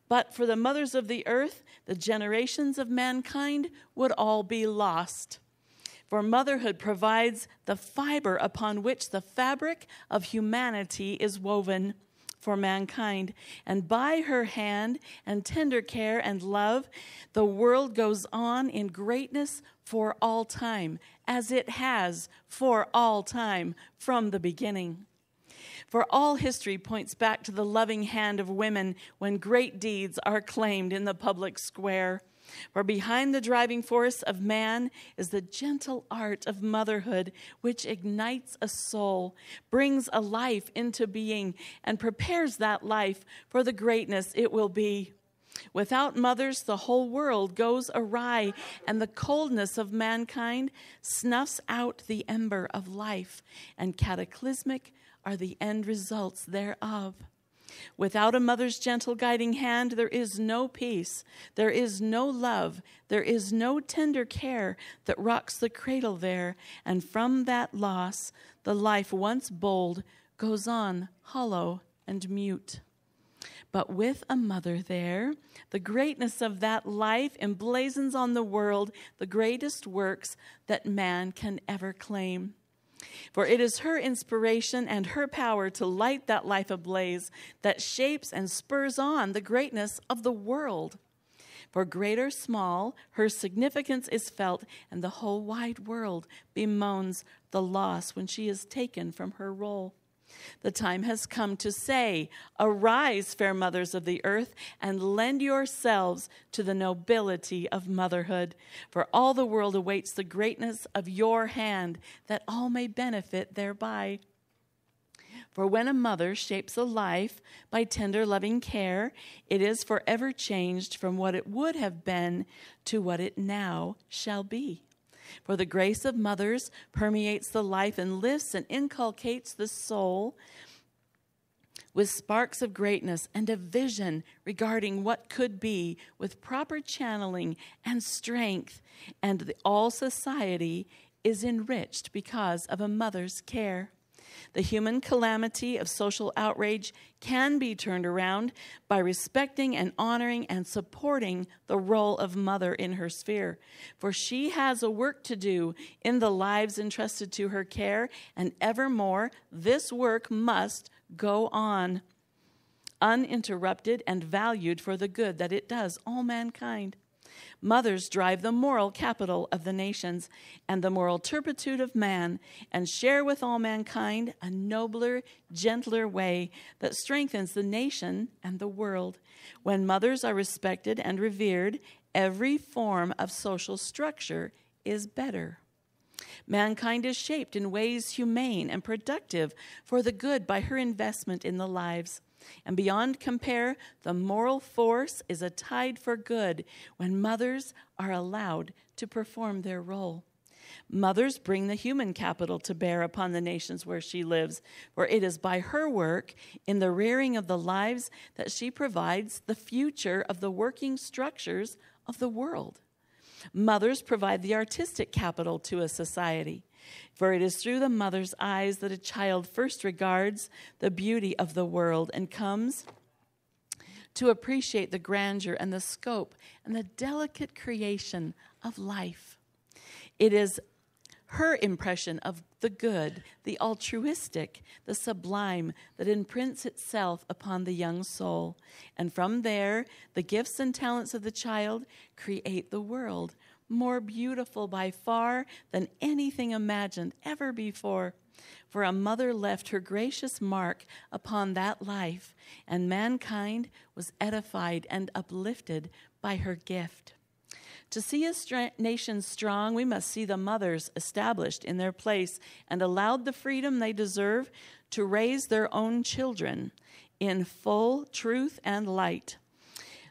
But for the mothers of the earth, the generations of mankind would all be lost. For motherhood provides the fiber upon which the fabric of humanity is woven for mankind. And by her hand and tender care and love, the world goes on in greatness for all time, as it has for all time from the beginning. For all history points back to the loving hand of women when great deeds are claimed in the public square. For behind the driving force of man is the gentle art of motherhood, which ignites a soul, brings a life into being, and prepares that life for the greatness it will be. Without mothers, the whole world goes awry, and the coldness of mankind snuffs out the ember of life, and cataclysmic are the end results thereof. Without a mother's gentle guiding hand, there is no peace, there is no love, there is no tender care that rocks the cradle there, and from that loss, the life once bold goes on hollow and mute. But with a mother there, the greatness of that life emblazons on the world the greatest works that man can ever claim. For it is her inspiration and her power to light that life ablaze that shapes and spurs on the greatness of the world. For great or small, her significance is felt, and the whole wide world bemoans the loss when she is taken from her role. The time has come to say, arise, fair mothers of the earth, and lend yourselves to the nobility of motherhood. For all the world awaits the greatness of your hand, that all may benefit thereby. For when a mother shapes a life by tender, loving care, it is forever changed from what it would have been to what it now shall be. For the grace of mothers permeates the life and lifts and inculcates the soul with sparks of greatness and a vision regarding what could be with proper channeling and strength, and all society is enriched because of a mother's care. The human calamity of social outrage can be turned around by respecting and honoring and supporting the role of mother in her sphere. For she has a work to do in the lives entrusted to her care, and evermore this work must go on, uninterrupted and valued for the good that it does all mankind. Mothers drive the moral capital of the nations and the moral turpitude of man, and share with all mankind a nobler, gentler way that strengthens the nation and the world. When mothers are respected and revered, every form of social structure is better. Mankind is shaped in ways humane and productive for the good by her investment in the lives. And beyond compare, the moral force is a tide for good when mothers are allowed to perform their role. Mothers bring the human capital to bear upon the nations where she lives, for it is by her work in the rearing of the lives that she provides the future of the working structures of the world. Mothers provide the artistic capital to a society, for it is through the mother's eyes that a child first regards the beauty of the world and comes to appreciate the grandeur and the scope and the delicate creation of life. It is her impression of the good, the altruistic, the sublime that imprints itself upon the young soul. And from there, the gifts and talents of the child create the world, more beautiful by far than anything imagined ever before. For a mother left her gracious mark upon that life, and mankind was edified and uplifted by her gift. To see a nation strong, we must see the mothers established in their place and allowed the freedom they deserve to raise their own children in full truth and light,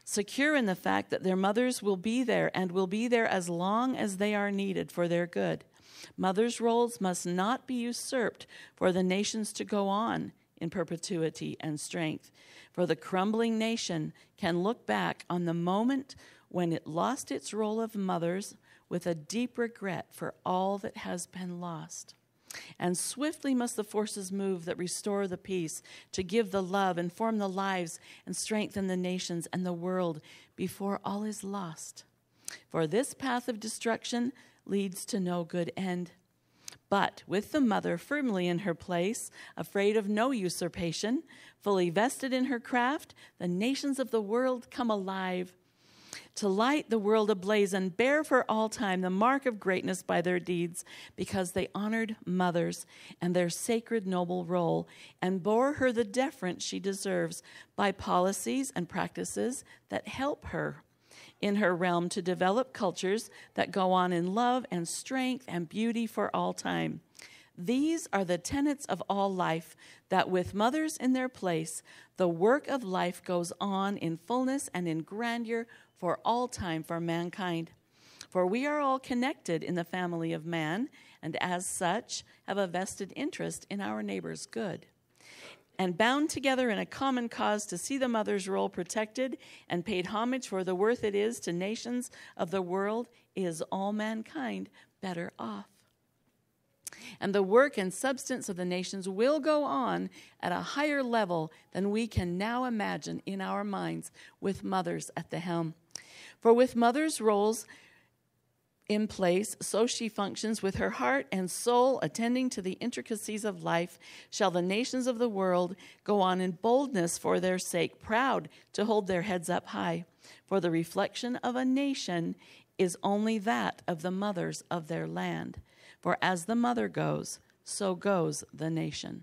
secure in the fact that their mothers will be there and will be there as long as they are needed for their good. Mothers' roles must not be usurped for the nations to go on in perpetuity and strength. For the crumbling nation can look back on the moment when it lost its role of mothers with a deep regret for all that has been lost. And swiftly must the forces move that restore the peace, to give the love and form the lives and strengthen the nations and the world before all is lost. For this path of destruction leads to no good end. But with the mother firmly in her place, afraid of no usurpation, fully vested in her craft, the nations of the world come alive, to light the world ablaze and bear for all time the mark of greatness by their deeds, because they honored mothers and their sacred noble role, and bore her the deference she deserves by policies and practices that help her in her realm to develop cultures that go on in love and strength and beauty for all time. These are the tenets of all life, that with mothers in their place, the work of life goes on in fullness and in grandeur for all time for mankind. For we are all connected in the family of man, and as such have a vested interest in our neighbor's good, and bound together in a common cause to see the mother's role protected and paid homage for the worth it is to nations of the world, is all mankind better off. And the work and substance of the nations will go on at a higher level than we can now imagine in our minds, with mothers at the helm. For with mothers' roles in place, so she functions with her heart and soul, attending to the intricacies of life, shall the nations of the world go on in boldness for their sake, proud to hold their heads up high. For the reflection of a nation is only that of the mothers of their land. For as the mother goes, so goes the nation.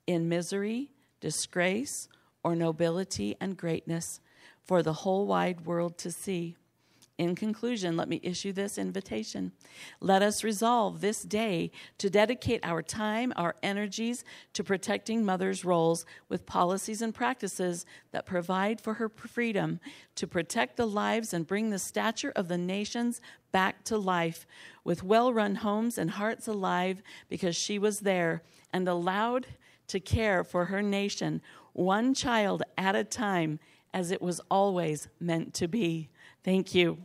In misery, disgrace, or nobility and greatness, for the whole wide world to see. In conclusion, let me issue this invitation. Let us resolve this day to dedicate our time, our energies to protecting mothers' roles with policies and practices that provide for her freedom to protect the lives and bring the stature of the nations back to life, with well-run homes and hearts alive because she was there and allowed to care for her nation, one child at a time, as it was always meant to be. Thank you.